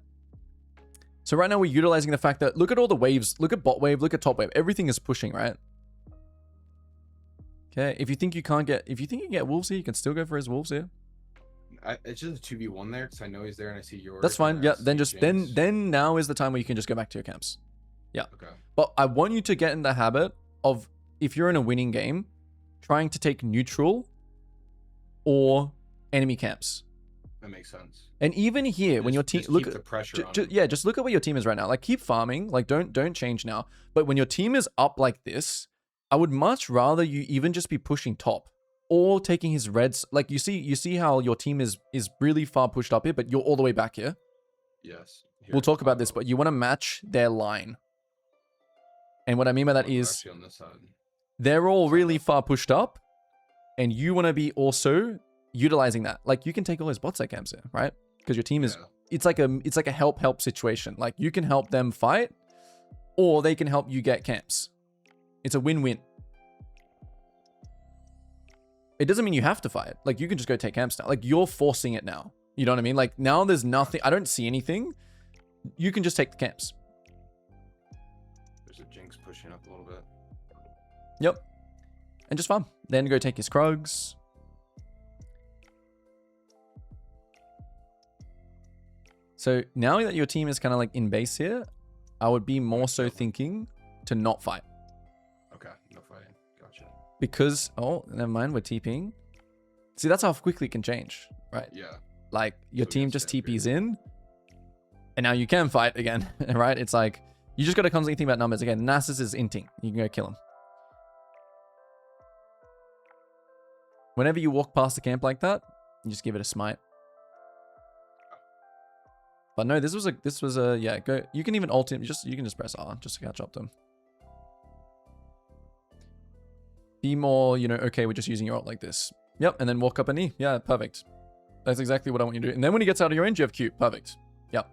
So right now we're utilizing the fact that look at all the waves. Look at bot wave, look at top wave. Everything is pushing, right? Okay, if you think you can get Wolves here, you can still go for his Wolves here. It's just a 2v1 there because I know he's there and I see yours. That's fine. Yeah, then now is the time where you can just go back to your camps. Yeah. Okay. But I want you to get in the habit of, if you're in a winning game, trying to take neutral or enemy camps. That makes sense. And even here, when your team look at the pressure. Yeah, just look at where your team is right now. Like keep farming. Like don't change now. But when your team is up like this, I would much rather you even just be pushing top or taking his reds. Like you see how your team is really far pushed up here, but you're all the way back here. Yes. We'll talk about this, but you want to match their line. And what I mean by that is on this side. They're all really far pushed up, and you want to be also utilizing that. Like you can take all his bot side camps here, right? Because your team is it's like a help situation. Like you can help them fight, or they can help you get camps. It's a win-win. It doesn't mean you have to fight. Like you can just go take camps now. Like you're forcing it now. You know what I mean? Like now there's nothing. I don't see anything. You can just take the camps. There's a Jinx pushing up a little bit. Yep. And just farm. Then go take his Krugs. So now that your team is kind of like in base here, I would be more so thinking to not fight. Okay, no fighting. Gotcha. Because, oh, never mind, we're TPing. See, that's how quickly it can change, right? Yeah. Like, your team just TPs in, and now you can fight again, right? It's like, you just got to constantly think about numbers. Again, Nasus is inting. You can go kill him. Whenever you walk past the camp like that, you just give it a smite. But no, this was a, yeah, go. You can even ult him. You can just press R just to catch up to him. Be more, you know, okay with just using your ult like this. Yep, and then walk up an E. Yeah, perfect. That's exactly what I want you to do. And then when he gets out of your range, you have Q. Perfect. Yep.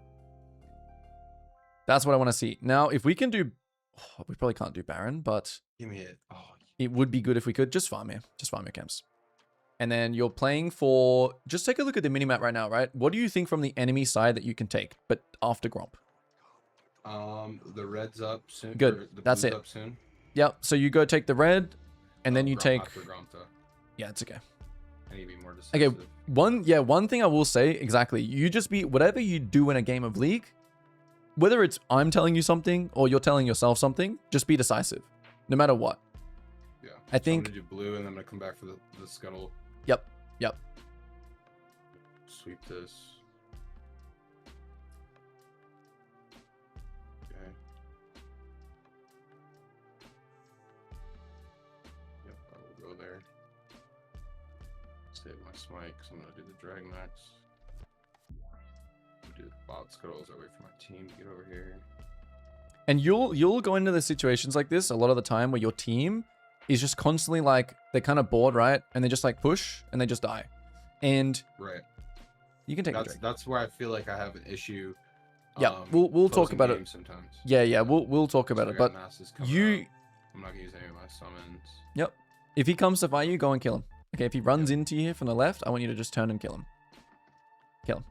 That's what I want to see. Now, if we can do... Oh, we probably can't do Baron, but... Give me it. Oh. It would be good if we could. Just farm here. Just farm your camps. And then you're playing for... Just take a look at the minimap right now, right? What do you think from the enemy side that you can take, but after Gromp? The red's up soon. Good. That's it. Up soon. Yep. So you go take the red, and then you take... Gromp, though. Yeah, it's okay. I need to be more decisive. Okay, one thing I will say, exactly. You just be... Whatever you do in a game of League, whether it's I'm telling you something or you're telling yourself something, just be decisive. No matter what. Yeah. I think... I'm going to do blue, and then I'm going to come back for the scuttle. Yep. Yep. Sweep this. Okay. Yep, I will go there. Save my smite, because I'm going to do the drag max. Do the bot scuttles. I wait for my team to get over here. And you'll go into the situations like this a lot of the time where your team is just constantly like, they're kind of bored, right? And they just like push and they just die. And right. You can take the drag. That's where I feel like I have an issue. Yeah, we'll talk about it sometimes. Yeah, we'll talk about it. But I'm not gonna use any of my summons. Yep. If he comes to fight you, go and kill him. Okay, if he runs into you from the left, I want you to just turn and kill him. Kill him.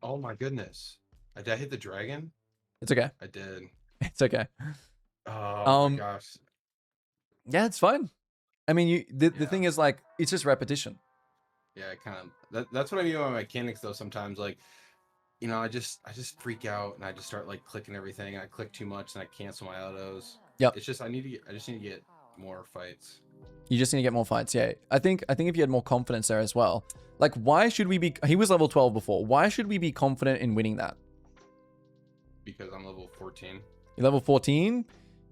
Oh my goodness. Did I hit the dragon? It's okay. I did. It's okay. Oh my gosh. Yeah, it's fine. I mean, the thing is, like, it's just repetition. Yeah, that's what I mean by mechanics, though. Sometimes, like, you know, I just freak out and I just start like clicking everything. And I click too much and I cancel my autos. Yep. It's just I just need to get more fights. You just need to get more fights. Yeah, I think if you had more confidence there as well. Like, why should we be? He was level 12 before. Why should we be confident in winning that? Because I'm level 14. You're level 14.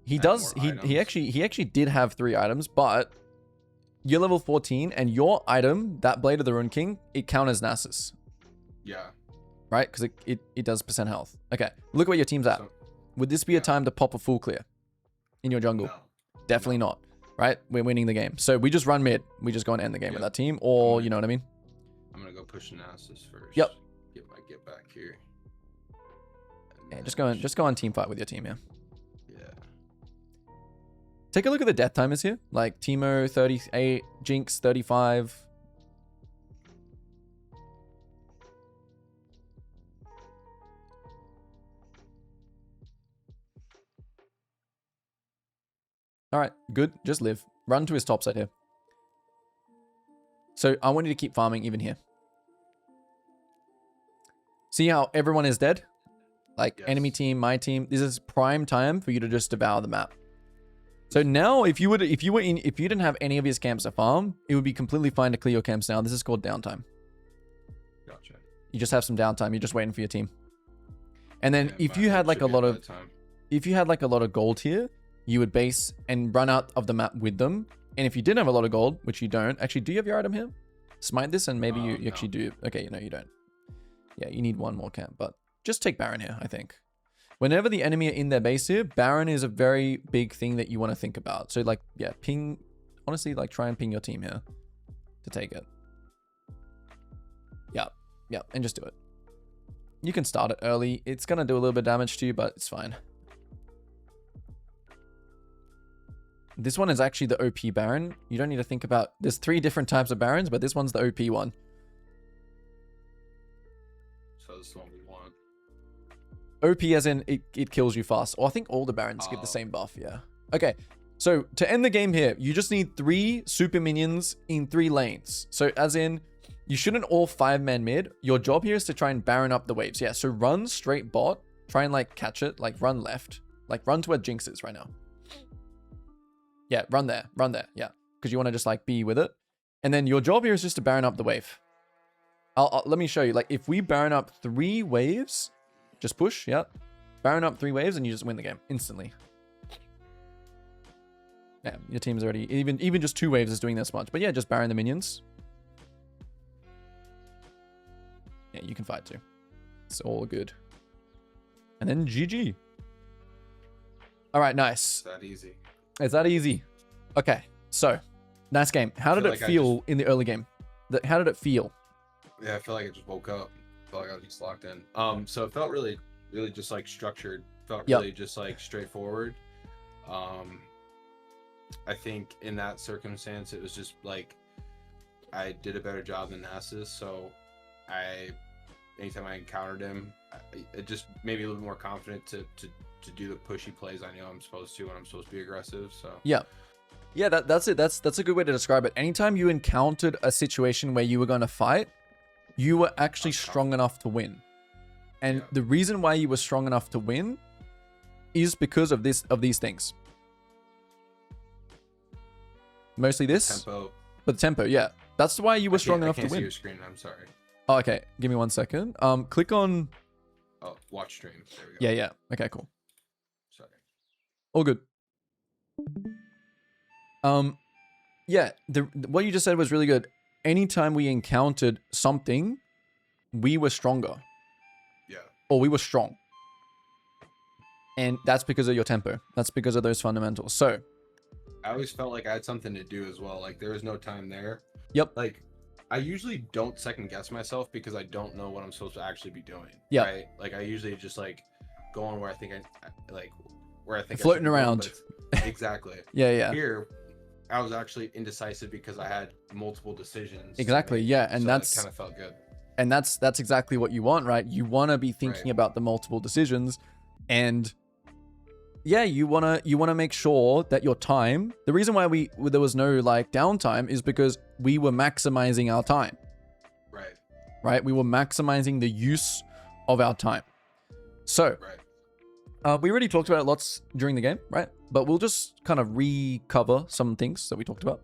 He does. He actually did have 3 items, but you're level 14, and your item, that Blade of the Rune King, it counters Nasus. Yeah. Right? Because it does % health. Okay. Look where your team's at. Would this be a time to pop a full clear in your jungle? No. Definitely not. Right? We're winning the game. So we just run mid. We just go and end the game with that team, or you know what I mean? I'm gonna go push Nasus first. Yep. Get back here. Yeah, just go on team fight with your team, yeah. Yeah. Take a look at the death timers here. Like Teemo 38, Jinx 35. All right, good. Just live. Run to his top side here. So I want you to keep farming even here. See how everyone is dead? Like enemy team, my team. This is prime time for you to just devour the map. So now, if you didn't have any of his camps to farm, it would be completely fine to clear your camps now. This is called downtime. Gotcha. You just have some downtime. You're just waiting for your team. And then if you had like a lot of gold here, you would base and run out of the map with them. And if you didn't have a lot of gold, which you don't, actually, do you have your item here? Smite this, and maybe you actually do. Okay, no, you don't. Yeah, you need one more camp, but just take Baron here, I think. Whenever the enemy are in their base here, Baron is a very big thing that you want to think about. So, like, yeah, ping, honestly, like, try and ping your team here to take it. Yeah, and just do it. You can start it early. It's going to do a little bit of damage to you, but it's fine. This one is actually the OP Baron. You don't need to think about... There's 3 different types of Barons, but this one's the OP one. So this one we want. OP as in it kills you fast. Or I think all the Barons get the same buff, yeah. Okay, So to end the game here, you just need 3 super minions in 3 lanes. So as in, you shouldn't all 5-man mid. Your job here is to try and Baron up the waves. Yeah, so run straight bot. Try and like catch it. Like run left. Like run to where Jinx is right now. Yeah, run there. Run there. Yeah, because you want to just like be with it. And then your job here is just to Baron up the wave. Let me show you. Like if we Baron up 3 waves, just push. Yeah, Baron up 3 waves and you just win the game instantly. Yeah, your team's already, even just 2 waves is doing this much. But yeah, just Baron the minions. Yeah, you can fight too. It's all good. And then GG. All right, nice. It's that easy. It's that easy. Okay, so nice game. How did it feel in the early game? How did it feel? Yeah, I feel like I just woke up. I felt like I was just locked in. So it felt really just like structured. Felt really just like straightforward. I think in that circumstance, it was just like I did a better job than Nasus. So anytime I encountered him, it just made me a little more confident to do the pushy plays I know I'm supposed to when I'm supposed to be aggressive. So yeah, that's it. That's a good way to describe it. Anytime you encountered a situation where you were going to fight, you were actually strong enough to win. And the reason why you were strong enough to win is because of these things. Mostly this, tempo. But the tempo, yeah. That's why you were strong enough to win. I can't see your screen. I'm sorry. Oh, okay. Give me 1 second. Click on. Oh, watch stream. There we go. Yeah. Okay, cool. Sorry. All good. Yeah. What you just said was really good. Anytime we encountered something, we were stronger. Yeah. Or we were strong. And that's because of your tempo. That's because of those fundamentals. So. I always felt like I had something to do as well. Like there was no time there. Yep. Like I usually don't second guess myself because I don't know what I'm supposed to actually be doing. Yeah. Right? Like I usually just like go on where I think where I think floating around. Exactly. Yeah. Here, I was actually indecisive because I had multiple decisions. Exactly. Yeah, and so that's kind of felt good. And that's exactly what you want, right? You want to be thinking about the multiple decisions, and yeah, you wanna make sure that your time. The reason why there was no like downtime is because we were maximizing our time. Right. We were maximizing the use of our time. So, we already talked about it lots during the game, right? But we'll just kind of recover some things that we talked about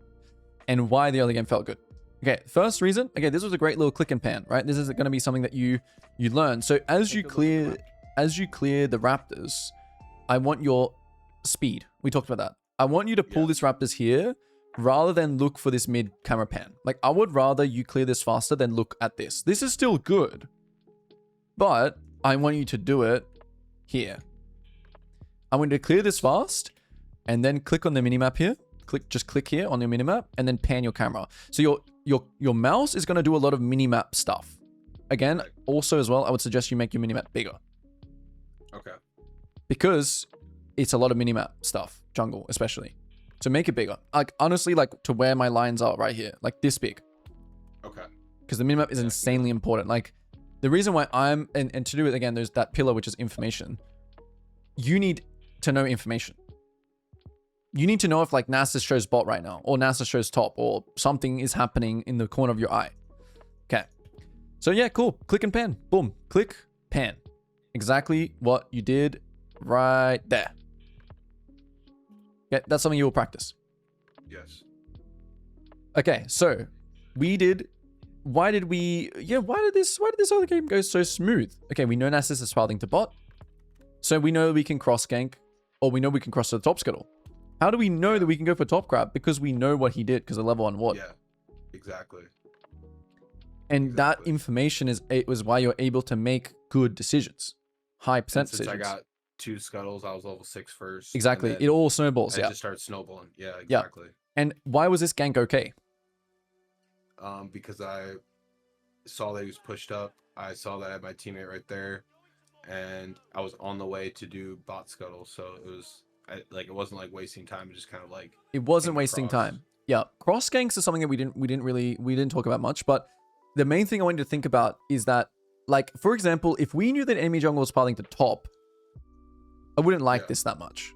and why the early game felt good. Okay, first reason. Okay, this was a great little click and pan, right? This is going to be something that you learn. So as you clear the raptors, I want your speed. We talked about that. I want you to pull this raptors here rather than look for this mid camera pan. Like I would rather you clear this faster than look at this. This is still good, but I want you to do it here. I want you to clear this fast and then click on the minimap here. Just click here on your minimap and then pan your camera. So your mouse is going to do a lot of minimap stuff. Again, also as well, I would suggest you make your minimap bigger. Okay. Because it's a lot of minimap stuff, jungle especially. So make it bigger. Like honestly, like to where my lines are right here, like this big. Okay. Because the minimap is insanely important. Like the reason why and to do it again, there's that pillar which is information. You need to know information. You need to know if like Nasus shows bot right now, or Nasus shows top, or something is happening in the corner of your eye. Okay. So yeah, cool. Click and pan. Boom. Click, pan. Exactly what you did right there. Okay, that's something you will practice. Yes. Okay, so why did this other game go so smooth? Okay, we know Nasus is pathing to bot. So we know we can cross gank, or we know we can cross to the top scuttle. How do we know that we can go for top grab? Because we know what he did because of level 1 ward. Yeah, exactly. And that information was why you're able to make good decisions. High percent since decisions. I got 2 scuttles, I was level 6 first. Exactly. It all snowballs. It just started snowballing. Yeah, exactly. And why was this gank okay? Because I saw that he was pushed up. I saw that I had my teammate right there. And I was on the way to do bot scuttle. So it was... it wasn't like wasting time. It just kind of like it wasn't wasting time. Yeah, cross ganks is something that we didn't talk about much. But the main thing I wanted to think about is that, like, for example, if we knew that enemy jungle was pathing to top, I wouldn't like this that much.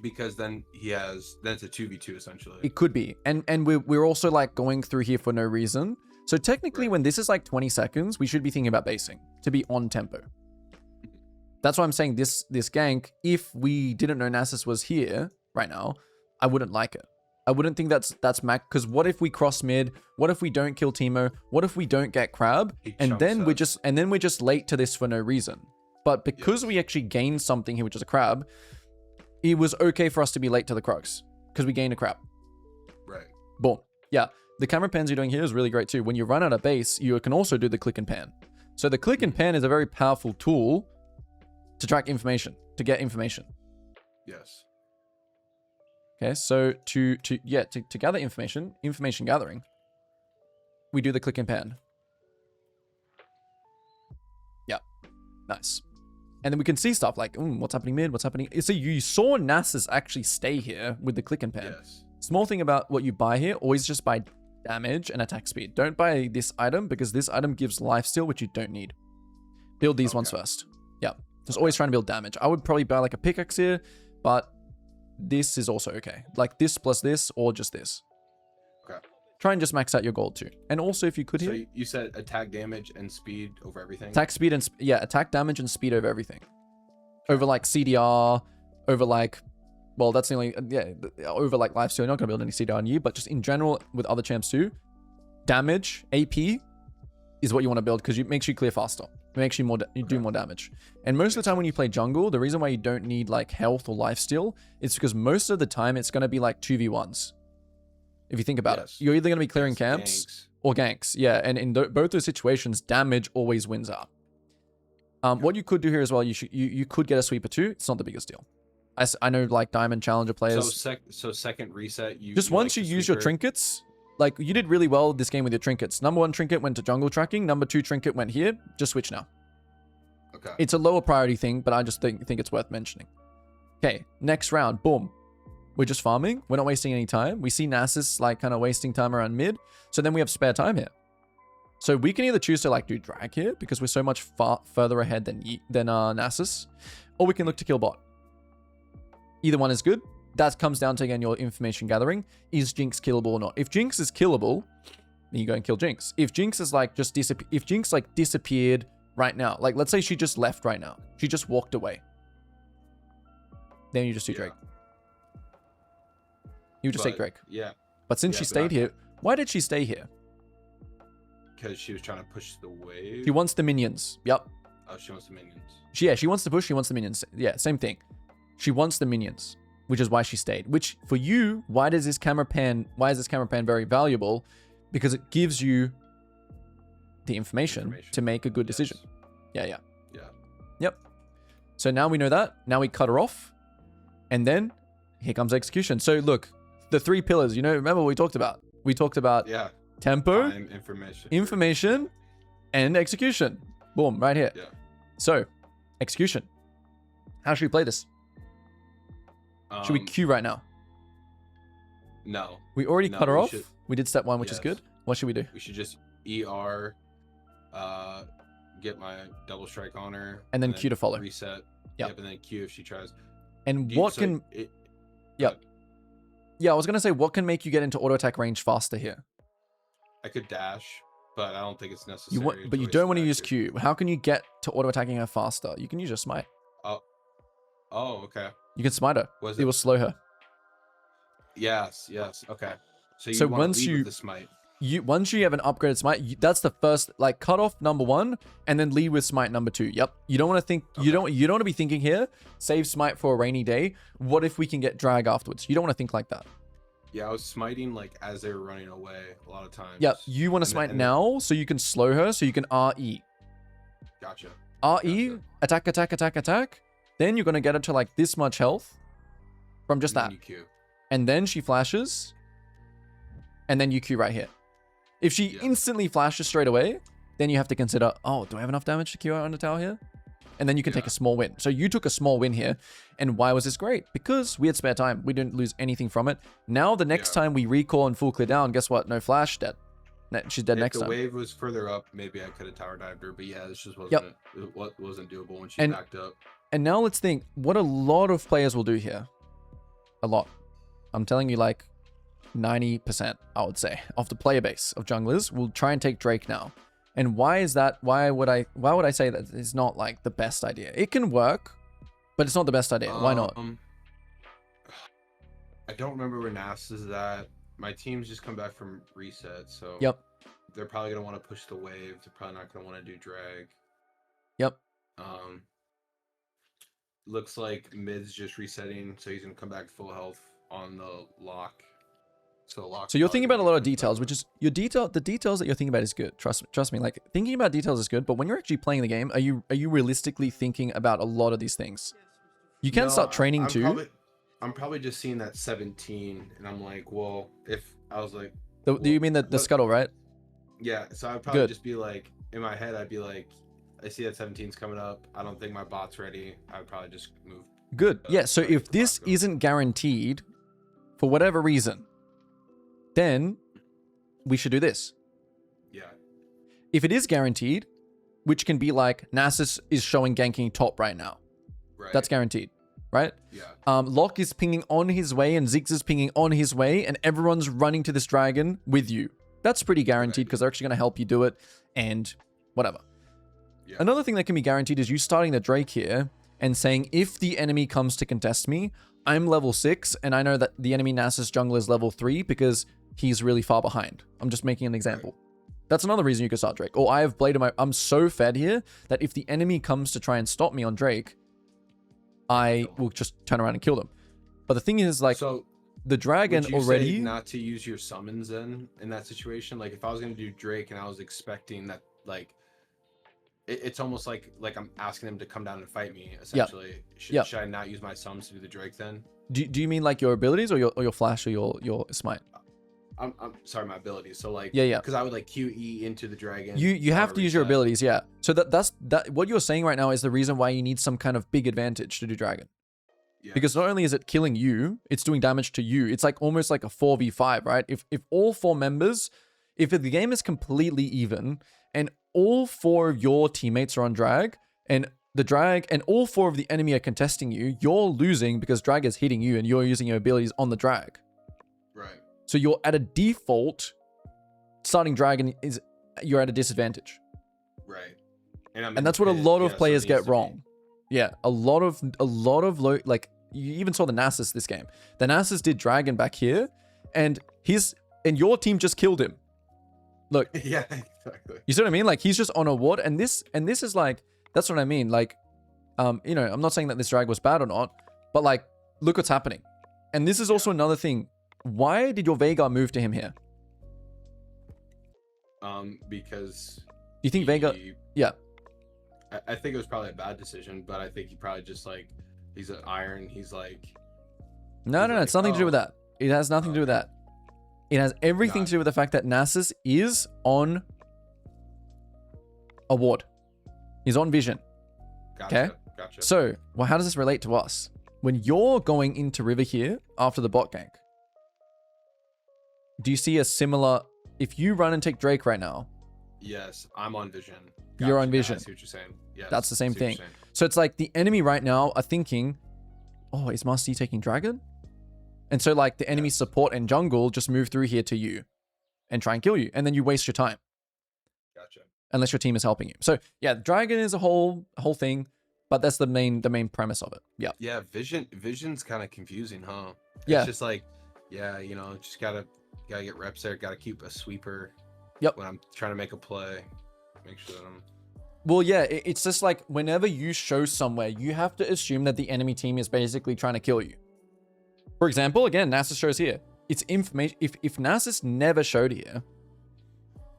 Because then it's a 2v2 essentially. It could be. And we're also like going through here for no reason. So technically when this is like 20 seconds, we should be thinking about basing to be on tempo. That's why I'm saying this gank, if we didn't know Nasus was here right now, I wouldn't like it. I wouldn't think that's Mac, because what if we cross mid? What if we don't kill Teemo? What if we don't get Crab? And then we're just late to this for no reason. But because we actually gained something here, which is a Crab, it was okay for us to be late to the Crux because we gained a Crab. Right. Boom. Yeah. The camera pans you're doing here is really great too. When you run out of base, you can also do the click and pan. So the click and pan is a very powerful tool to track information, to get information. Yes. Okay, so to gather information gathering, we do the click and pan. Yeah, nice. And then we can see stuff like, what's happening mid, what's happening. So you saw Nasus actually stay here with the click and pan. Yes. Small thing about what you buy here, always just buy damage and attack speed. Don't buy this item because this item gives lifesteal, which you don't need. Build these ones first. Yeah, just always trying to build damage. I would probably buy like a pickaxe here, but this is also okay. Like this plus this or just this. Okay. Try and just max out your gold too. And also if you could here. So you said attack damage and speed over everything? Attack speed and, attack damage and speed over everything. Over like CDR, over like, well, that's the only, over like lifesteal. You're not going to build any CDR on you, but just in general with other champs too, damage, AP is what you want to build because it makes you clear faster. It makes you do more damage. And most of the time when you play jungle, the reason why you don't need like health or lifesteal is because most of the time it's going to be like 2v1s. If you think about it, you're either going to be clearing camps or ganks. Yeah, and in both those situations, damage always wins out. What you could do here as well, you could get a sweeper too. It's not the biggest deal. I know like diamond challenger players. So second reset, just once you use your trinkets, like you did really well this game with your trinkets. Number 1 trinket went to jungle tracking. Number 2 trinket went here. Just switch now. Okay. It's a lower priority thing, but I just think it's worth mentioning. Okay, next round, boom. We're just farming. We're not wasting any time. We see Nasus like kind of wasting time around mid. So then we have spare time here. So we can either choose to like do drag here because we're so much further ahead than Nasus, or we can look to kill bot. Either one is good. That comes down to, again, your information gathering. Is Jinx killable or not? If Jinx is killable, then you go and kill Jinx. If Jinx is like just if Jinx like disappeared right now, like let's say she just left right now, she just walked away, then you just do Drake. You just take Drake. Yeah. But since she stayed here, why did she stay here? Because she was trying to push the wave. She wants the minions. Yep. Oh, she wants the minions. She wants to push. She wants the minions. Yeah, same thing. She wants the minions, which is why she stayed. Which for you, why is this camera pan very valuable? Because it gives you the information to make a good decision. Yeah. Yep. So now we know that. Now we cut her off. And then here comes execution. So look, the 3 pillars, remember what we talked about? We talked about tempo, time, information, and execution. Boom, right here. Yeah. So, execution. How should we play this? Should we queue right now? No. We already cut her off. We did step 1, which is good. What should we do? We should just ER, get my double strike on her. And then Q to follow. Reset. Yep. And then Q if she tries. And Yeah, I was going to say, what can make you get into auto attack range faster here? I could dash, but I don't think it's necessary. But you don't want to use Q. How can you get to auto attacking her faster? You can use your smite. Oh, okay. You can smite her. It will slow her. Yes. Okay. So once you with the smite. Once you have an upgraded smite, that's the first like cut off number 1, and then lead with smite number 2. Yep. You don't want to think. Okay. You don't want to be thinking here. Save smite for a rainy day. What if we can get drag afterwards? You don't want to think like that. Yeah, I was smiting like as they were running away a lot of times. Yeah, you want to smite now so you can slow her, so you can RE. Gotcha. RE, attack. Then you're going to get her to like this much health from just that. And then she flashes. And then you Q right here. If she instantly flashes straight away, then you have to consider, do I have enough damage to Q out on the tower here? And then you can take a small win. So you took a small win here. And why was this great? Because we had spare time. We didn't lose anything from it. Now the next time we recall and full clear down, guess what? No flash, dead. She's dead next time. If the wave was further up, maybe I could have tower dived her. But yeah, this just wasn't doable when she backed up. And now let's think what a lot of players will do here. a lot. I'm telling you, like 90%, I would say, of the player base of junglers will try and take Drake now. And why is that? Why would I say that it's not like the best idea? It can work, but it's not the best idea. Why not? I don't remember where Nass is at. My team's just come back from reset, so yep. They're probably gonna want to push the wave. They're probably not gonna want to do drag. Yep. Looks like mid's just resetting, so he's gonna come back full health on the lock. So you're thinking about a lot of details, which is the details that you're thinking about is good. Trust me. Like thinking about details is good, but when you're actually playing the game, are you realistically thinking about a lot of these things? You can start training too. I'm probably just seeing that 17, and I'm like, well, if I was like, do you mean the scuttle, right? Yeah. So I'd probably just be like, in my head, I'd be like, I see that 17's coming up. I don't think my bot's ready. I'd probably just move. Good. Yeah. So if this isn't guaranteed for whatever reason, then we should do this. Yeah. If it is guaranteed, which can be like Nasus is showing ganking top right now. Right. That's guaranteed, right? Yeah. Locke is pinging on his way and Ziggs is pinging on his way and everyone's running to this dragon with you. That's pretty guaranteed because they're actually going to help you do it and whatever. Yeah. Another thing that can be guaranteed is you starting the Drake here and saying, if the enemy comes to contest me, I'm level 6 and I know that the enemy Nasus jungle is level 3 because he's really far behind. I'm just making an example. Right. That's another reason you could start Drake. Or I have Blade of my... I'm so fed here that if the enemy comes to try and stop me on Drake, I will just turn around and kill them. But the thing is, like, so the dragon would you already... say not to use your summons then in that situation? Like, if I was going to do Drake and I was expecting that, like, it's almost like I'm asking them to come down and fight me, essentially. Should I not use my summons to do the Drake then? Do you mean, like, your abilities or your flash or your smite? I'm sorry, my abilities. So like, yeah, because I would like QE into the dragon. You have to use your abilities, yeah. So that's what you're saying right now is the reason why you need some kind of big advantage to do dragon. Yeah. Because not only is it killing you, it's doing damage to you. It's like almost like a 4v5, right? If all 4 members, if the game is completely even and all 4 of your teammates are on drag and the drag and all 4 of the enemy are contesting you, you're losing because drag is hitting you and you're using your abilities on the drag. Right. So you're at a default starting dragon you're at a disadvantage. Right. And that's what a lot of players get wrong. Yeah, a lot of low, like you even saw the Nasus this game. The Nasus did dragon back here and your team just killed him. Look. Yeah, exactly. You see what I mean? Like he's just on a ward and this is like, that's what I mean. Like, you know, I'm not saying that this drag was bad or not, but like, look what's happening. And this is also another thing. Why did your Veigar move to him here? Because... You think Veigar... Yeah. I think it was probably a bad decision, but I think he probably just like... He's an iron. He's like... No, it's nothing to do with that. It has nothing to do with that. It has everything to do with the fact that Nasus is on a ward. He's on vision. Gotcha, okay? Gotcha. So, well, how does this relate to us? When you're going into river here after the bot gank, do you see a similar... If you run and take Drake right now... Yes, I'm on vision. Gotcha. You're on vision. I see what you're saying. Yes, that's the same thing. So it's like the enemy right now are thinking, oh, is Master Yi taking dragon? And so like the enemy support and jungle just move through here to you and try and kill you. And then you waste your time. Gotcha. Unless your team is helping you. So yeah, dragon is a whole thing, but that's the main premise of it. Yeah. Yeah, vision's kind of confusing, huh? Yeah. It's just like, yeah, you know, just gotta get reps there. Gotta keep a sweeper. Yep. When I'm trying to make a play, make sure that I'm... Well, yeah, it's just like whenever you show somewhere, you have to assume that the enemy team is basically trying to kill you. For example, again, Nasus shows here. It's information. If Nasus never showed here,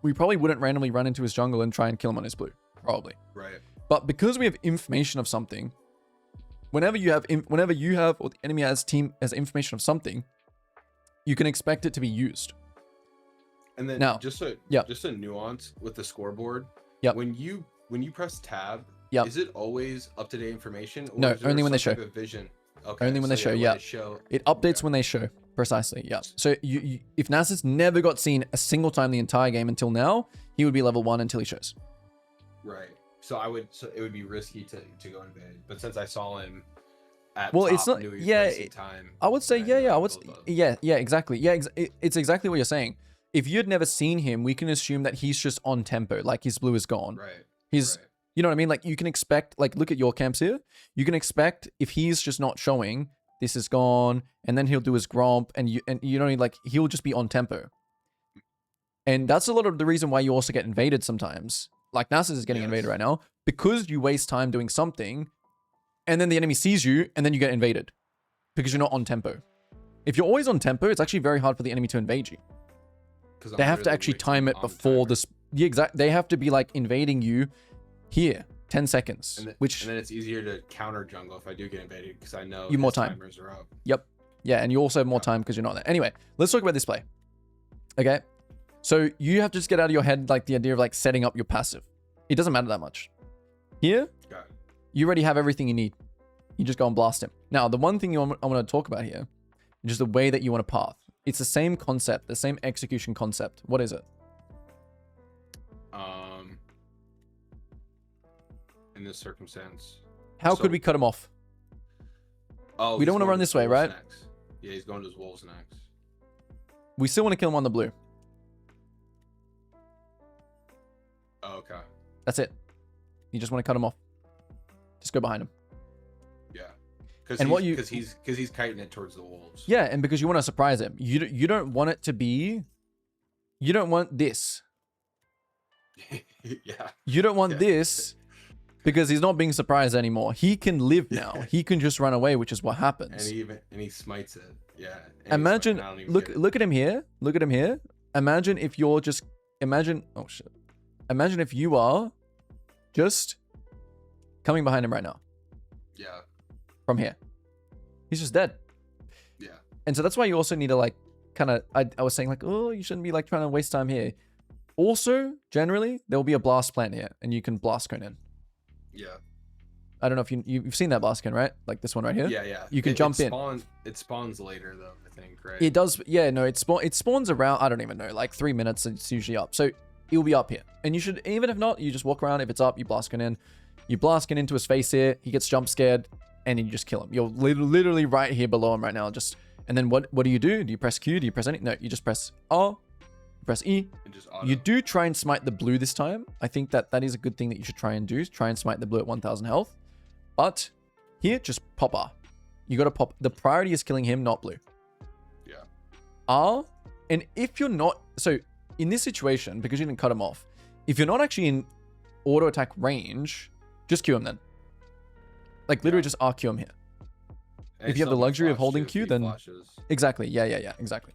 we probably wouldn't randomly run into his jungle and try and kill him on his blue. Probably. Right. But because we have information of something, whenever you have, or the enemy has information of something, you can expect it to be used. And then now, just a nuance with the scoreboard. Yeah. When you press tab, is it always up-to-date information? Or no, only when they show. Vision? Okay. Only when they show. Yeah. It updates when they show. Precisely. Yeah. So you if Nasus never got seen a single time the entire game until now, he would be level 1 until he shows. Right. So it would be risky to go invade. But since I saw him at Well, it's top not. knew he was Yeah, wasting time. I would say, and yeah, knew yeah, I how to would. build up. Yeah, exactly. Yeah, it's exactly what you're saying. If you had never seen him, we can assume that he's just on tempo, like his blue is gone. Right. He's, right. you know what I mean? Like you can expect, like look at your camps here. You can expect if he's just not showing, this is gone, and then he'll do his gromp, and you know, like he'll just be on tempo. And that's a lot of the reason why you also get invaded sometimes. Like Nasus is getting invaded right now because you waste time doing something, and then the enemy sees you, and then you get invaded because you're not on tempo. If you're always on tempo, it's actually very hard for the enemy to invade you. They have to actually time it before this. Yeah, exactly. They have to be like invading you here, 10 seconds. And which then it's easier to counter jungle if I do get invaded because I know you more time. timers are up. Yep. Yeah, and you also have more time because you're not there. Anyway, let's talk about this play. Okay. So you have to just get out of your head like the idea of like setting up your passive. It doesn't matter that much. Here, you already have everything you need. You just go and blast him. Now, the one thing I want to talk about here is just the way that you want to path. It's the same concept, the same execution concept. What is it? In this circumstance. How could we cut him off? Oh, we don't want to run this way, right? Next. Yeah, he's going to his wolves next. We still want to kill him on the blue. Oh, okay. That's it. You just want to cut him off. Just go behind him. Yeah. Because he's kiting it towards the wolves. Yeah, and because you want to surprise him. You don't want it to be. You don't want this. Yeah. You don't want this because he's not being surprised anymore. He can live now. He can just run away, which is what happens. And he smites it. Yeah. Imagine look at him here. Look at him here. Imagine if you're just oh shit. Imagine if you are just coming behind him right now. Yeah. From here. He's just dead. Yeah. And so that's why you also need to like kind of I was saying like, oh, you shouldn't be like trying to waste time here. Also, generally, there will be a blast plant here, and you can blast cone in. Yeah. I don't know if you've seen that blast cone, right? Like this one right here. Yeah, yeah. You can jump in. It spawns later though, I think, right? It does. Yeah, no, it spawns around. I don't even know, like 3 minutes. It's usually up, so it will be up here. And you should, even if not, you just walk around. If it's up, you blast cone in. You blast cone into his face here. He gets jump scared, and then you just kill him. You're literally right here below him right now. Just and then what do you do? Do you press Q? Do you press any? No, you just press R. Press E. You do try and smite the blue this time. I think that is a good thing that you should try and do. Try and smite the blue at 1000 health. But here, just pop R. You got to pop. The priority is killing him, not blue. Yeah. R. And if you're not... So, in this situation, because you didn't cut him off, if you're not actually in auto attack range, just Q him then. Like, literally just R Q him here. And if you have the luxury of holding Q, then... Exactly. Yeah, exactly.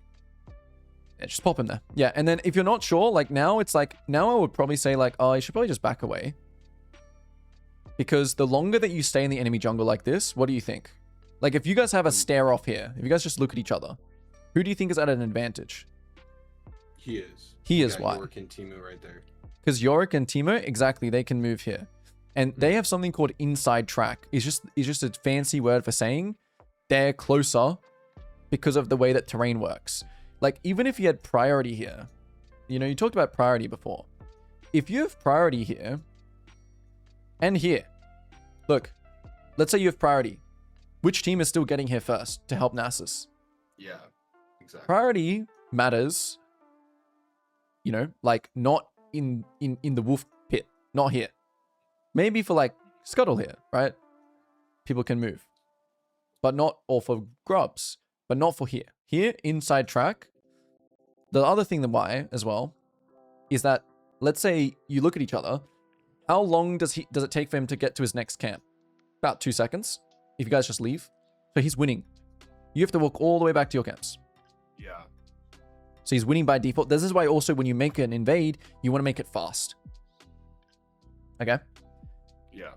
Yeah, just pop him there. Yeah, and then if you're not sure, like now I would probably say like, oh, you should probably just back away. Because the longer that you stay in the enemy jungle like this, what do you think? Like if you guys have a stare off here, if you guys just look at each other, who do you think is at an advantage? He is. He is why? Yorick and Teemo right there. Because Yorick and Teemo, exactly, they can move here. And they have something called inside track. It's just a fancy word for saying they're closer because of the way that terrain works. Like, even if you had priority here, you know, you talked about priority before. If you have priority here and here, look, let's say you have priority. Which team is still getting here first to help Nasus? Yeah, exactly. Priority matters, you know, like not in the wolf pit, not here. Maybe for like Scuttle here, right? People can move. But not, or for grubs, but not for here. Here, inside track. The other thing that why as well is that let's say you look at each other. How long does it take for him to get to his next camp? About 2 seconds. If you guys just leave. So he's winning. You have to walk all the way back to your camps. Yeah. So he's winning by default. This is why also when you make an invade, you want to make it fast. Okay? Yeah.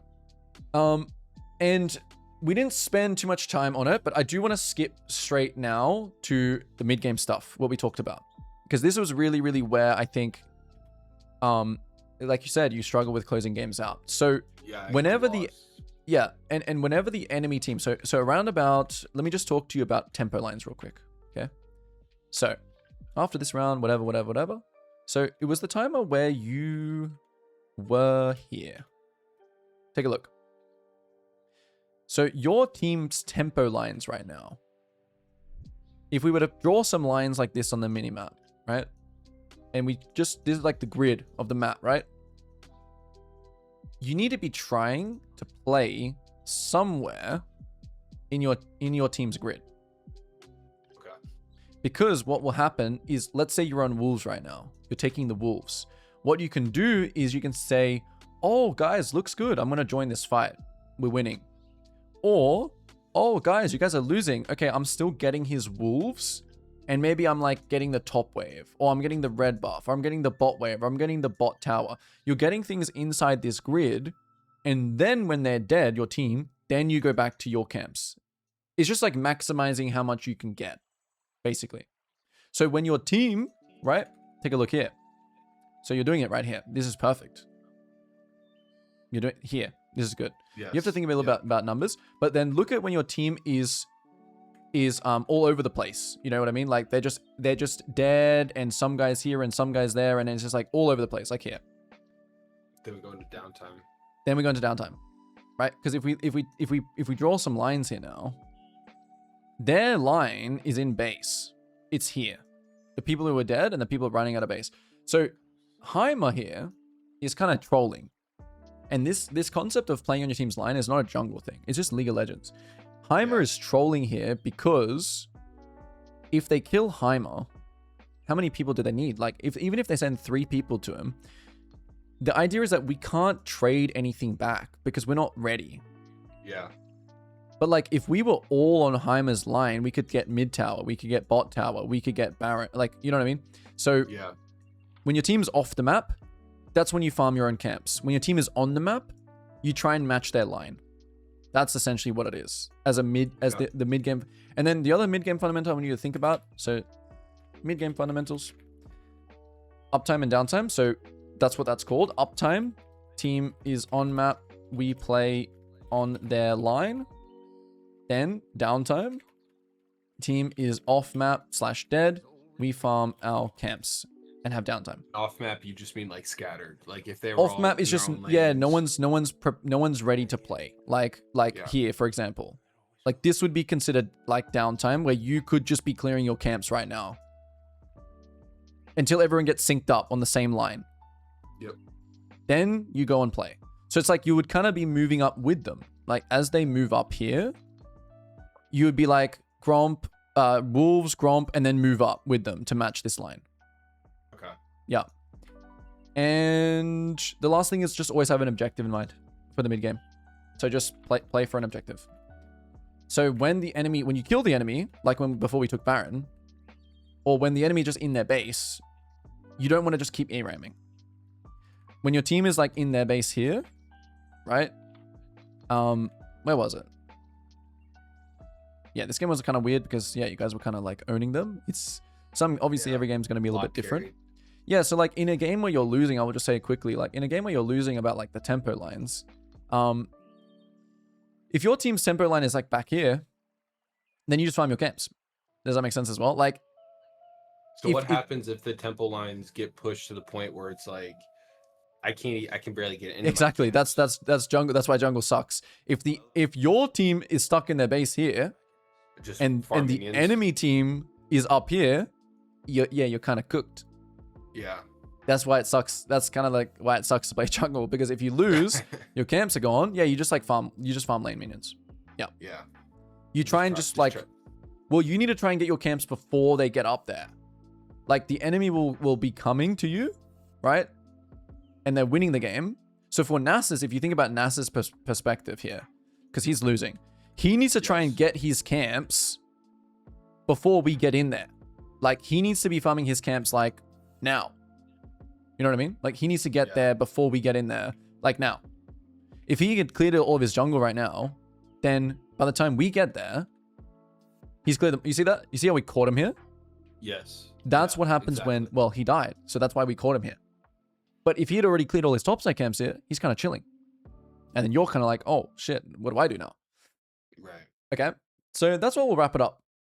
And we didn't spend too much time on it, but I do want to skip straight now to the mid-game stuff, what we talked about. Because this was really, really where I think, like you said, you struggle with closing games out. So yeah, whenever and whenever the enemy team, so around about, let me just talk to you about tempo lines real quick, okay? So after this round, whatever. So it was the timer where you were here. Take a look. So your team's tempo lines right now, if we were to draw some lines like this on the minimap, right? And this is like the grid of the map, right? You need to be trying to play somewhere in your team's grid. Okay. Because what will happen is, let's say you're on wolves right now. You're taking the wolves. What you can do is you can say, oh, guys, looks good. I'm going to join this fight. We're winning. Or, oh, guys, you guys are losing. Okay, I'm still getting his wolves. And maybe I'm like getting the top wave. Or I'm getting the red buff. Or I'm getting the bot wave. Or I'm getting the bot tower. You're getting things inside this grid. And then when they're dead, your team, then you go back to your camps. It's just like maximizing how much you can get, basically. So when your team, right? Take a look here. So you're doing it right here. This is perfect. You're doing it here. This is good. Yes. You have to think a little bit about numbers, but then look at when your team is all over the place. You know what I mean? Like they're just dead, and some guys here and some guys there, and it's just like all over the place, like here. Then we go into downtime. Then we go into downtime, right? Because if we draw some lines here now, their line is in base. It's here. The people who are dead and the people running out of base. So Heimer here is kind of trolling. And this concept of playing on your team's line is not a jungle thing. It's just League of Legends. Heimer is trolling here because if they kill Heimer, how many people do they need? Like, even if they send 3 people to him, the idea is that we can't trade anything back because we're not ready. Yeah. But like, if we were all on Heimer's line, we could get mid tower, we could get bot tower, we could get Baron. Like, you know what I mean? So yeah, when your team's off the map, that's when you farm your own camps. When your team is on the map, you try and match their line. That's essentially what it is as the mid game. And then the other mid game fundamental I want you to think about. So mid game fundamentals, uptime and downtime. So that's what that's called. Uptime, team is on map, we play on their line. Then downtime, team is off map / dead, we farm our camps and have downtime. Off map, you just mean like scattered. Like if they were off map is just, yeah, no one's ready to play. Like here, for example, like this would be considered like downtime where you could just be clearing your camps right now until everyone gets synced up on the same line. Yep. Then you go and play. So it's like you would kind of be moving up with them. Like as they move up here, you would be like Gromp, Wolves, Gromp, and then move up with them to match this line. Okay. Yeah. And the last thing is just always have an objective in mind for the mid game. So just play for an objective. So when you kill the enemy, like before we took Baron, or when the enemy just in their base, you don't want to just keep A-ramming. When your team is like in their base here, right? Where was it? Yeah, this game was kind of weird because, yeah, you guys were kind of like owning them. Obviously every game's going to be a little bit different. Yeah, so like in a game where you're losing, I will just say quickly, like in a game where you're losing about like the tempo lines, if your team's tempo line is like back here, then you just farm your camps. Does that make sense as well? Like, so what happens if the tempo lines get pushed to the point where it's like, I can barely get in. Exactly. That's jungle. That's why jungle sucks. If your team is stuck in their base here, and the enemy team is up here, you're kind of cooked. Yeah. That's why it sucks. That's kind of like why it sucks to play jungle, because if you lose, your camps are gone. Yeah, you just farm lane minions. Yeah. Yeah. You try and well, you need to try and get your camps before they get up there. Like the enemy will be coming to you, right? And they're winning the game. So for Nasus, if you think about Nasus' perspective here, because he's losing, he needs to try and get his camps before we get in there. Like he needs to be farming his camps like now. You know what I mean? Like he needs to get there before we get in there, like now. If he had cleared all of his jungle right now, then by the time we get there, he's cleared them. You see that? You see how we caught him here? Yes. That's what happens when, well, he died. So that's why we caught him here. But if he had already cleared all his topside camps here, he's kind of chilling. And then you're kind of like, oh, shit, what do I do now? Right. Okay. So that's what we'll wrap it up